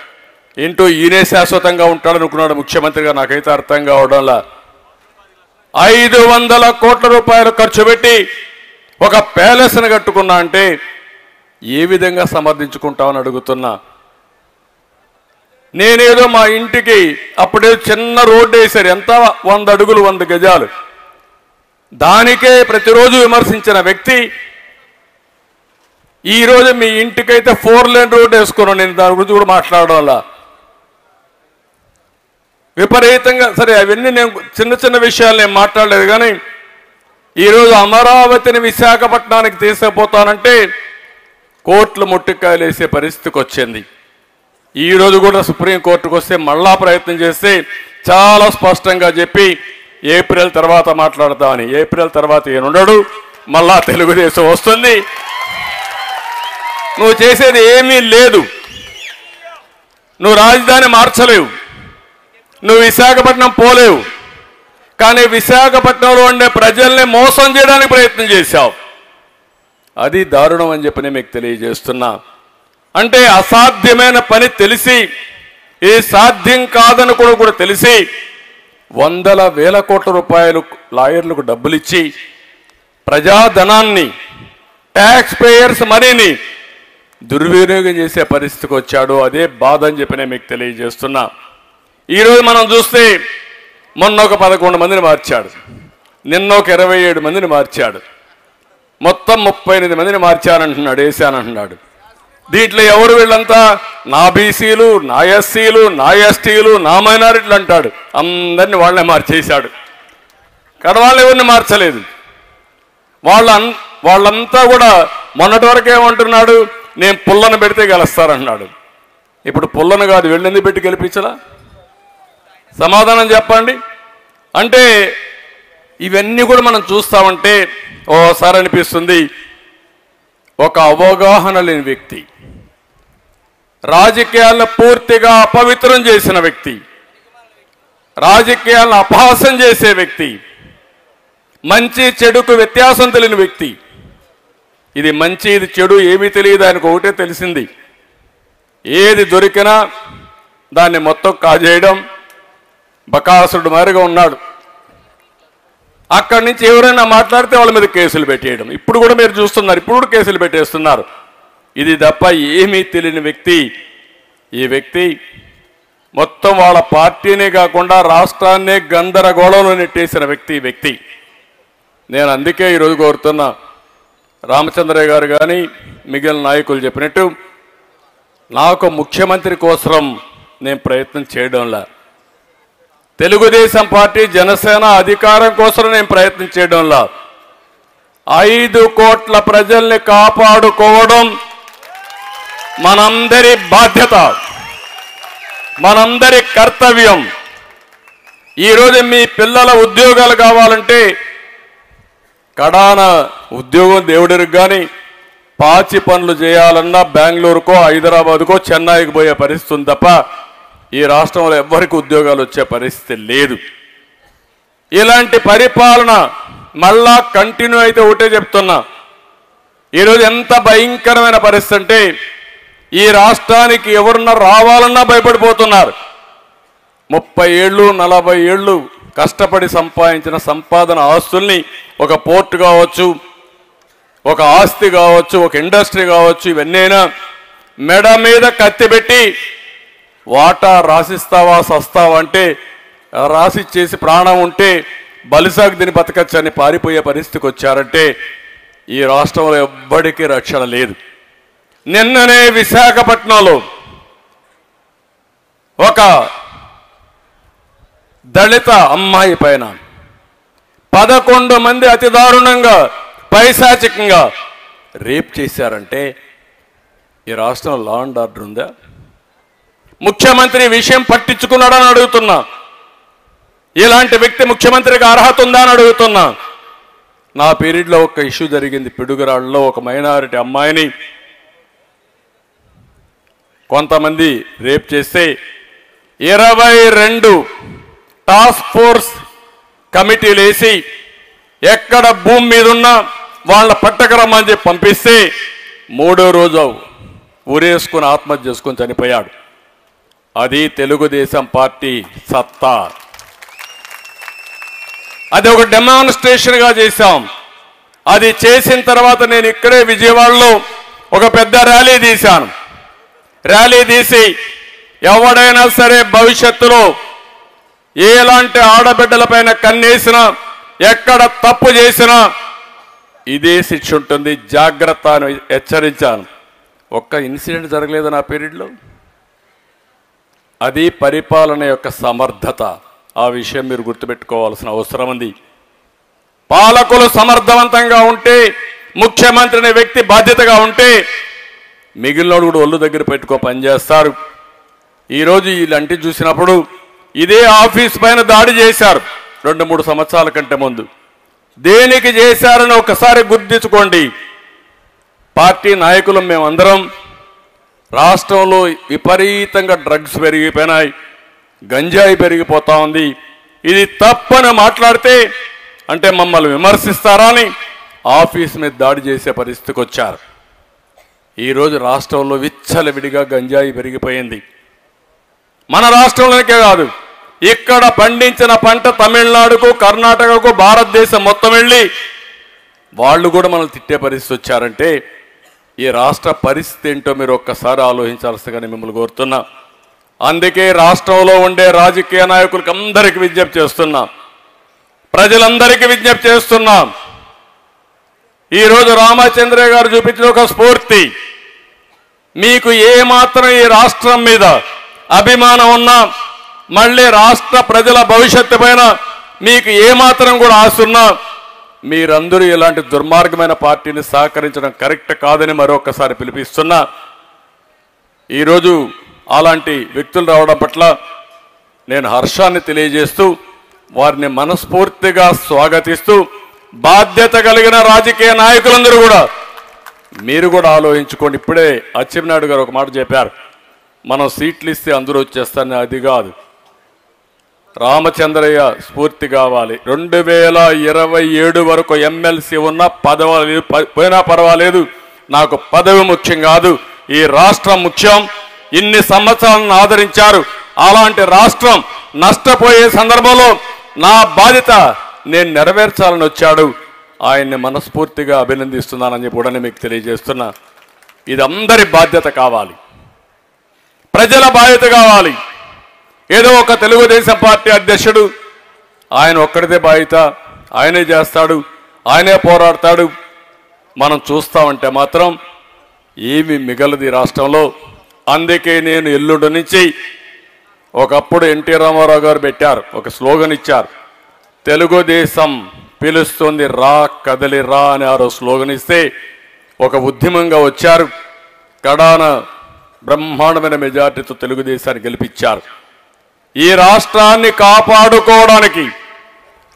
ఏంటో ఈయనే శాశ్వతంగా ఉంటాడు అనుకున్నాడు ముఖ్యమంత్రిగా. నాకైతే అర్థం కావడంలా 500 కోట్ల రూపాయలు ఖర్చు పెట్టి ఒక ప్యాలెస్ని కట్టుకున్నా అంటే ఏ విధంగా సమర్థించుకుంటామని అడుగుతున్నా. నేనేదో మా ఇంటికి అప్పుడే చిన్న రోడ్డు వేశారు, ఎంత 100 అడుగులు 100 గజాలు, దానికే ప్రతిరోజు విమర్శించిన వ్యక్తి ఈరోజు మీ ఇంటికైతే 4 లేన్ రోడ్డు వేసుకున్నాను. నేను దాని గురించి కూడా మాట్లాడడం వల్ల విపరీతంగా సరే అవన్నీ నేను చిన్న చిన్న విషయాలు నేను మాట్లాడలేదు. కానీ ఈరోజు అమరావతిని విశాఖపట్నానికి తీసుకుపోతానంటే కోర్టులు ముట్టికాయలు వేసే పరిస్థితికి వచ్చింది. ఈరోజు కూడా సుప్రీంకోర్టుకు వస్తే మళ్ళా ప్రయత్నం చేస్తే చాలా స్పష్టంగా చెప్పి ఏప్రిల్ తర్వాత మాట్లాడతామని. ఏప్రిల్ తర్వాత ఈయనుండడు, మళ్ళా తెలుగుదేశం వస్తుంది. నువ్వు చేసేది ఏమీ లేదు. నువ్వు రాజధాని మార్చలేవు, నువ్వు విశాఖపట్నం పోలేవు. కానీ విశాఖపట్నంలో ఉండే ప్రజల్ని మోసం చేయడానికి ప్రయత్నం చేశావు. అది దారుణం అని చెప్పి నేను మీకు తెలియజేస్తున్నా. అంటే అసాధ్యమైన పని తెలిసి, ఇది సాధ్యం కాదని కూడా తెలిసి 100,000 కోట్ల రూపాయలు లాయర్లకు డబ్బులు ఇచ్చి ప్రజాధనాన్ని, ట్యాక్స్ పేయర్స్ మనీని దుర్వినియోగం చేసే పరిస్థితికి వచ్చాడు. అదే బాధ అని చెప్పి నేను మీకు తెలియజేస్తున్నా. ఈరోజు మనం చూస్తే మొన్న ఒక 11 మందిని మార్చాడు, నిన్న ఒక 27 మందిని మార్చాడు, మొత్తం 38 మందిని మార్చానంటున్నాడు, వేశానంటున్నాడు. దీంట్లో ఎవరు వీళ్ళంతా? నా బీసీలు, నా ఎస్సీలు, నా ఎస్టీలు, నా మైనారిటీలు అంటాడు. అందరినీ వాళ్ళనే మార్చేశాడు. కడవాళ్ళు ఎవరిని మార్చలేదు. వాళ్ళంతా కూడా మొన్నటి వరకు ఏమంటున్నాడు, నేను పుల్లను పెడితే గెలుస్తారన్నాడు. ఇప్పుడు పుల్లను కాదు, వెళ్ళింది పెట్టి గెలిపించలా? సమాధానం చెప్పండి. అంటే ఇవన్నీ కూడా మనం చూస్తామంటే ఓసారి అనిపిస్తుంది, ఒక అవగాహన లేని వ్యక్తి, రాజకీయాలను పూర్తిగా అపవిత్రం చేసిన వ్యక్తి, రాజకీయాలను అపహాసం చేసే వ్యక్తి, మంచి చెడుకు వ్యత్యాసం తెలియని వ్యక్తి. ఇది మంచి ఇది చెడు ఏమీ తెలియదు, ఆయనకు ఒకటే తెలిసింది, ఏది దొరికినా దాన్ని మొత్తం కాజేయడం. బకాసురుడు మారిగా ఉన్నాడు. అక్కడి నుంచి ఎవరైనా మాట్లాడితే వాళ్ళ మీద కేసులు పెట్టేయడం. ఇప్పుడు కూడా మీరు చూస్తున్నారు, ఇప్పుడు కూడా కేసులు పెట్టేస్తున్నారు. ఇది తప్ప ఏమీ తెలియని వ్యక్తి ఈ వ్యక్తి. మొత్తం వాళ్ళ పార్టీనే కాకుండా రాష్ట్రాన్నే గందరగోళంలో నెట్టేసిన వ్యక్తి. నేను అందుకే ఈరోజు కోరుతున్నా, రామచంద్రయ్య గారు కానీ మిగిలిన నాయకులు చెప్పినట్టు నాకు ముఖ్యమంత్రి కోసం నేను ప్రయత్నం చేయడంలా, తెలుగుదేశం పార్టీ జనసేన అధికారం కోసం నేను ప్రయత్నం చేయడంలా, 5 కోట్ల ప్రజల్ని కాపాడుకోవడం మనందరి బాధ్యత, మనందరి కర్తవ్యం. ఈరోజు మీ పిల్లల ఉద్యోగాలు కావాలంటే కడాన ఉద్యోగం దేవుడికి కానీ పాచి పనులు చేయాలన్నా బెంగళూరుకో, హైదరాబాద్కో, చెన్నైకి పోయే పరిస్థితి ఉంది తప్ప ఈ రాష్ట్రంలో ఎవ్వరికి ఉద్యోగాలు వచ్చే పరిస్థితి లేదు. ఇలాంటి పరిపాలన మళ్ళా కంటిన్యూ అయితే ఒకటే చెప్తున్నా, ఈరోజు ఎంత భయంకరమైన పరిస్థితి అంటే ఈ రాష్ట్రానికి ఎవరన్నా రావాలన్నా భయపడిపోతున్నారు. 30 ఏళ్ళు 40 ఏళ్ళు కష్టపడి సంపాదించిన సంపాదన ఆస్తుల్ని, ఒక పోర్ట్ కావచ్చు, ఒక ఆస్తి కావచ్చు, ఒక ఇండస్ట్రీ కావచ్చు, ఇవన్నైనా మెడ మీద కత్తి పెట్టి వాటా రాసిస్తావా సస్తావా అంటే రాసిచ్చేసి ప్రాణం ఉంటే బలిసాగు దీని బతకచ్చని పారిపోయే పరిస్థితికి వచ్చారంటే ఈ రాష్ట్రంలో ఎవ్వడికి రక్షణ లేదు. నిన్ననే విశాఖపట్నంలో ఒక దళిత అమ్మాయి పైన 11 మంది అతి దారుణంగా పైశాచికంగా రేప్ చేశారంటే ఈ రాష్ట్రంలో లా అండ్ ఆర్డర్ ఉందా? ముఖ్యమంత్రి విషయం పట్టించుకున్నాడని అడుగుతున్నా. ఇలాంటి వ్యక్తి ముఖ్యమంత్రికి అర్హత ఉందా అని అడుగుతున్నా. నా పీరియడ్లో ఒక ఇష్యూ జరిగింది. పిడుగురాళ్ళలో ఒక మైనారిటీ అమ్మాయిని కొంతమంది రేప్ చేస్తే 22 టాస్క్ ఫోర్స్ కమిటీలు వేసి ఎక్కడ భూమి మీద ఉన్నా వాళ్ళ పట్టకరమ్మని చెప్పి పంపిస్తే 3వ రోజు ఊరేసుకుని ఆత్మహత్య చేసుకుని చనిపోయాడు. అది తెలుగుదేశం పార్టీ సత్తా. అది ఒక డెమాన్స్ట్రేషన్గా చేశాం. అది చేసిన తర్వాత నేను ఇక్కడే విజయవాడలో ఒక పెద్ద ర్యాలీ తీశాను. ర్యాలీ తీసి ఎవడైనా సరే భవిష్యత్తులో ఎలాంటి ఆడబిడ్డలపైన కన్నేసినా ఎక్కడ తప్పు చేసినా ఇదే శిక్ష ఉంటుంది, జాగ్రత్త అని హెచ్చరించాను. ఒక్క ఇన్సిడెంట్ జరగలేదు నా పీరియడ్లో. అది పరిపాలన యొక్క సమర్థత. ఆ విషయం మీరు గుర్తుపెట్టుకోవాల్సిన అవసరం ఉంది. పాలకులు సమర్థవంతంగా ఉంటే, ముఖ్యమంత్రి వ్యక్తి బాధ్యతగా ఉంటే మిగిలినోడు కూడా ఒళ్ళు దగ్గర పెట్టుకో పనిచేస్తారు. ఈరోజు ఇలాంటి చూసినప్పుడు ఇదే ఆఫీస్ పైన దాడి చేశారు 2-3 సంవత్సరాల కంటే ముందు. దేనికి చేశారని ఒకసారి గుర్తించుకోండి. పార్టీ నాయకులు మేమందరం రాష్ట్రంలో విపరీతంగా డ్రగ్స్ పెరిగిపోయినాయి, గంజాయి పెరిగిపోతా ఉంది, ఇది తప్పని మాట్లాడితే అంటే మమ్మల్ని విమర్శిస్తారా అని ఆఫీస్ మీద దాడి చేసే పరిస్థితికి వచ్చారు. ఈరోజు రాష్ట్రంలో విచ్చలవిడిగా గంజాయి పెరిగిపోయింది. మన రాష్ట్రంలోకే కాదు, ఇక్కడ పండించిన పంట తమిళనాడుకు, కర్ణాటకకు, భారతదేశం మొత్తం వెళ్ళి వాళ్ళు కూడా మనల్ని తిట్టే పరిస్థితి వచ్చారంటే ఈ రాష్ట్ర పరిస్థితి ఏంటో మీరు ఒక్కసారి ఆలోచించాల్సిందిగా మిమ్మల్ని కోరుతున్నా. అందుకే రాష్ట్రంలో ఉండే రాజకీయ నాయకులకు అందరికీ విజ్ఞప్తి చేస్తున్నా, ప్రజలందరికీ విజ్ఞప్తి చేస్తున్నా. ఈరోజు రామచంద్రయ్య గారు చూపించిన ఒక స్ఫూర్తి, మీకు ఏమాత్రం ఈ రాష్ట్రం మీద అభిమానం ఉన్నా, మళ్ళీ రాష్ట్ర ప్రజల భవిష్యత్తు పైన మీకు ఏమాత్రం కూడా ఆశ ఉన్నా, మీరందరూ ఇలాంటి దుర్మార్గమైన పార్టీని సహకరించడం కరెక్ట్ కాదని మరొకసారి పిలిపిస్తున్నా. ఈరోజు అలాంటి వ్యక్తులు రావడం పట్ల నేను హర్షాన్ని తెలియజేస్తూ వారిని మనస్ఫూర్తిగా స్వాగతిస్తూ, బాధ్యత కలిగిన రాజకీయ నాయకులందరూ కూడా మీరు కూడా ఆలోచించుకోండి. ఇప్పుడే అచ్చెన్నాయుడు గారు ఒక మాట చెప్పారు, మనం సీట్లు ఇస్తే అందరూ వచ్చేస్తారని. అది కాదు, రామచంద్రయ్య స్ఫూర్తి కావాలి. 2027 వరకు ఎమ్మెల్సీ ఉన్న పదవి పోయినా పర్వాలేదు, నాకు పదవి ముఖ్యం కాదు, ఈ రాష్ట్రం ముఖ్యం. ఇన్ని సంవత్సరాలను ఆదరించారు, అలాంటి రాష్ట్రం నష్టపోయే సందర్భంలో నా బాధ్యత నేను నెరవేర్చాలని వచ్చాడు. ఆయన్ని మనస్ఫూర్తిగా అభినందిస్తున్నానని చెప్పి కూడా మీకు తెలియజేస్తున్నా. ఇది అందరి బాధ్యత కావాలి, ప్రజల బాధ్యత కావాలి. ఏదో ఒక తెలుగుదేశం పార్టీ అధ్యక్షుడు ఆయన ఒక్కడిదే బాధ్యత, ఆయనే చేస్తాడు, ఆయనే పోరాడతాడు, మనం చూస్తామంటే మాత్రం ఏమి మిగలది రాష్ట్రంలో. అందుకే నేను ఎల్లుండి నుంచి, ఒకప్పుడు ఎన్టీ రామారావు గారు పెట్టారు, ఒక స్లోగన్ ఇచ్చారు, తెలుగుదేశం పిలుస్తుంది రా కదలి రా అని ఆ రోజు స్లోగన్ ఇస్తే ఒక ఉద్యమంగా వచ్చారు. కడాన బ్రహ్మాండమైన మెజార్టీతో తెలుగుదేశాన్ని గెలిపించారు. ఈ రాష్ట్రాన్ని కాపాడుకోవడానికి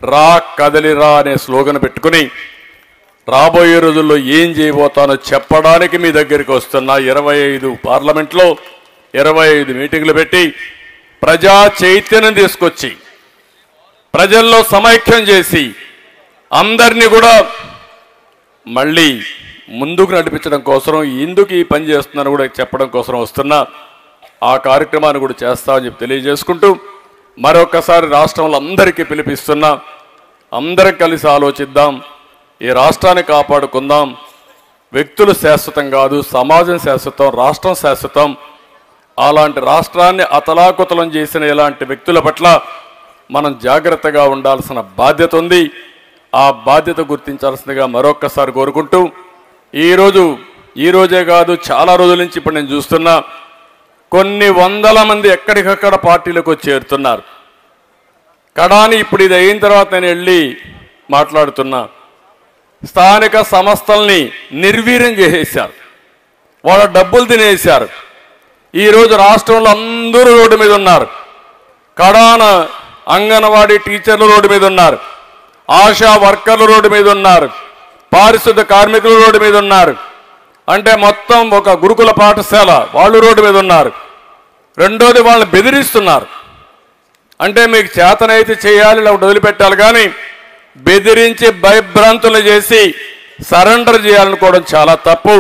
రా కదలి రా అనే స్లోగన్ పెట్టుకుని రాబోయే రోజుల్లో ఏం చేయబోతానో చెప్పడానికి మీ దగ్గరికి వస్తున్నా. 25 పార్లమెంట్లో 25 మీటింగ్లు పెట్టి ప్రజా చైతన్యం తీసుకొచ్చి ప్రజల్లో సమైక్యం చేసి అందరినీ కూడా మళ్ళీ ముందుకు నడిపించడం కోసం, ఎందుకు ఈ పని చేస్తున్నాను కూడా చెప్పడం కోసం వస్తున్నా. ఆ కార్యక్రమాన్ని కూడా చేస్తామని చెప్పి తెలియజేసుకుంటూ మరొకసారి రాష్ట్రంలో అందరికీ పిలిపిస్తున్నా, అందరం కలిసి ఆలోచిద్దాం, ఈ రాష్ట్రాన్ని కాపాడుకుందాం. వ్యక్తులు శాశ్వతం కాదు, సమాజం శాశ్వతం, రాష్ట్రం శాశ్వతం. అలాంటి రాష్ట్రాన్ని అతలాకుతలం చేసిన ఇలాంటి వ్యక్తుల పట్ల మనం జాగ్రత్తగా ఉండాల్సిన బాధ్యత ఉంది. ఆ బాధ్యత గుర్తించాల్సిందిగా మరొక్కసారి కోరుకుంటూ, ఈరోజే కాదు చాలా రోజుల నుంచి ఇప్పుడు నేను చూస్తున్నా, కొన్ని వందల మంది ఎక్కడికక్కడ పార్టీలకు చేరుతున్నారు. కడాని ఇప్పుడు ఇది అయిన తర్వాత నేను వెళ్ళి మాట్లాడుతున్నా. స్థానిక సంస్థల్ని నిర్వీర్యం చేసేశారు, వాళ్ళ డబ్బులు తినేశారు. ఈరోజు రాష్ట్రంలో అందరూ రోడ్డు మీద ఉన్నారు. కడాన అంగన్వాడీ టీచర్లు రోడ్డు మీద ఉన్నారు, ఆశా వర్కర్లు రోడ్డు మీద ఉన్నారు, పారిశుద్ధ కార్మికులు రోడ్డు మీద ఉన్నారు. అంటే మొత్తం ఒక గురుకుల పాఠశాల వాళ్ళు రోడ్డు మీద ఉన్నారు. రెండోది వాళ్ళని బెదిరిస్తున్నారు. అంటే మీకు చేతనైతే చేయాలి, లేకపోతే వదిలిపెట్టాలి, కానీ బెదిరించి భయభ్రాంతులు చేసి సరెండర్ చేయాలనుకోవడం చాలా తప్పు.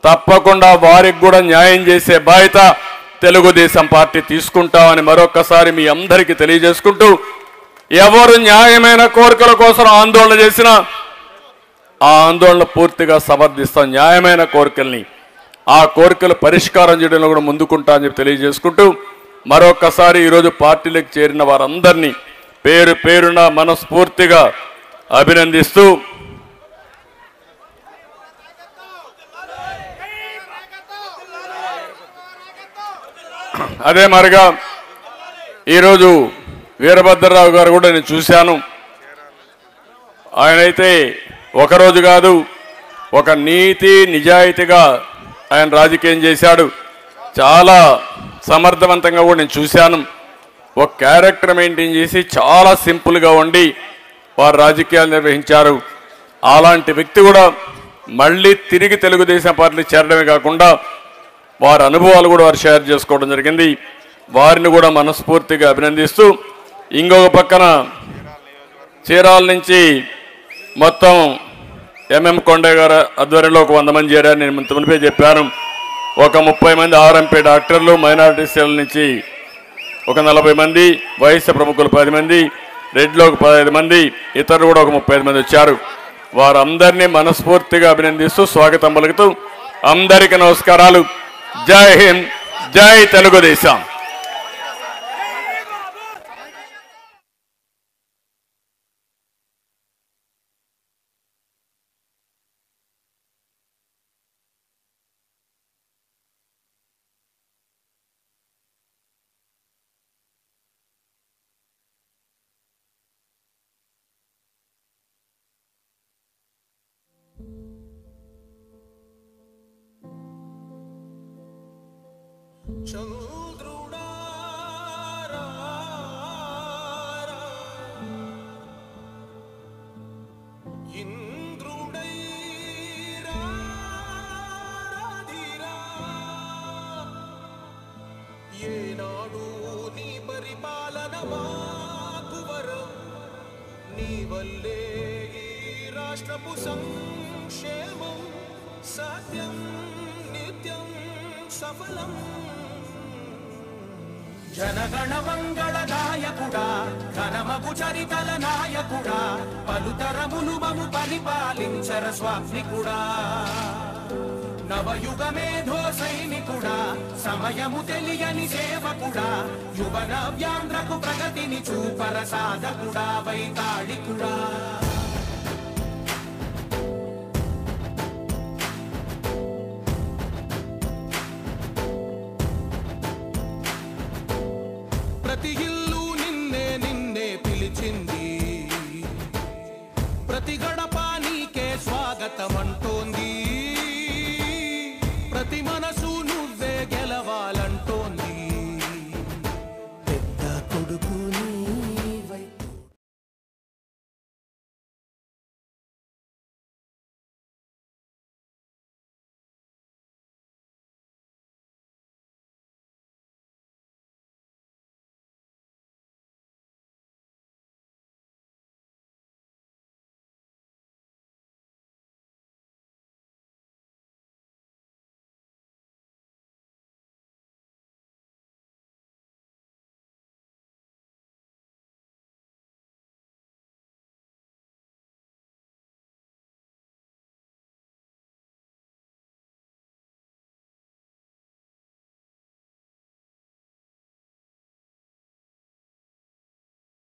తప్పకుండా వారికి కూడా న్యాయం చేసే బాధ్యత తెలుగుదేశం పార్టీ తీసుకుంటామని మరొకసారి మీ అందరికీ తెలియజేసుకుంటూ, ఎవరు న్యాయమైన కోరికల కోసం ఆందోళన చేసినా ఆ ఆందోళన పూర్తిగా సమర్థిస్తాం. న్యాయమైన కోరికల్ని, ఆ కోరికలు పరిష్కారం చేయడంలో కూడా ముందుకుంటా అని చెప్పి తెలియజేసుకుంటూ, మరొకసారి ఈరోజు పార్టీలకు చేరిన వారందరినీ పేరు పేరున మనస్ఫూర్తిగా అభినందిస్తూ, అదే మరిగా ఈరోజు వీరభద్రరావు గారు కూడా నేను చూశాను. ఆయనైతే ఒకరోజు కాదు, ఒక నీతి నిజాయితీగా ఆయన రాజకీయం చేశాడు. చాలా సమర్థవంతంగా కూడా నేను చూశాను. ఒక క్యారెక్టర్ మెయింటైన్ చేసి చాలా సింపుల్గా ఉండి వారు రాజకీయాలు నిర్వహించారు. అలాంటి వ్యక్తి కూడా మళ్ళీ తిరిగి తెలుగుదేశం పార్టీ చేరడమే కాకుండా వారి అనుభవాలు కూడా వారు షేర్ చేసుకోవడం జరిగింది. వారిని కూడా మనస్ఫూర్తిగా అభినందిస్తూ, ఇంకొక పక్కన చీరాల నుంచి మొత్తం ఎంఎం కొండయ్య గారు ఆధ్వర్యంలో ఒక 100 మంది చేరారు. నేను మునిపే చెప్పాను, ఒక 30 మంది ఆర్ఎంపీ డాక్టర్లు, మైనారిటీ సెల్ నుంచి ఒక 40 మంది, వైశ్య ప్రముఖులు 10 మంది, రెడ్లో ఒక 15 మంది, ఇతరులు కూడా ఒక 35 మంది వచ్చారు. వారందరినీ మనస్ఫూర్తిగా అభినందిస్తూ స్వాగతం పలుకుతూ అందరికీ నమస్కారాలు. జై హింద్, జై తెలుగుదేశం. ఏనాడు నీ పరిపాలన మాకు వరం, నీ వల్లే ఈ రాష్ట్రపు సంక్షేమం సత్యం నిత్యం సఫలం. జనగణ మంగళ నాయకుడా, ఘనమగు చరితల నాయకుడా, పలుతరములు మము పరిపాలించర స్వామికుడా. నవయుగ మేధో సైనికుడా, సమయము తెలియని సేవకుడా, యువన వ్యాంధ్రకు ప్రగతిని చూపర సాధకుడా, వైతాళికుడా. ప్రతి ఇల్లు నిన్నే నిన్నే పిలిచింది,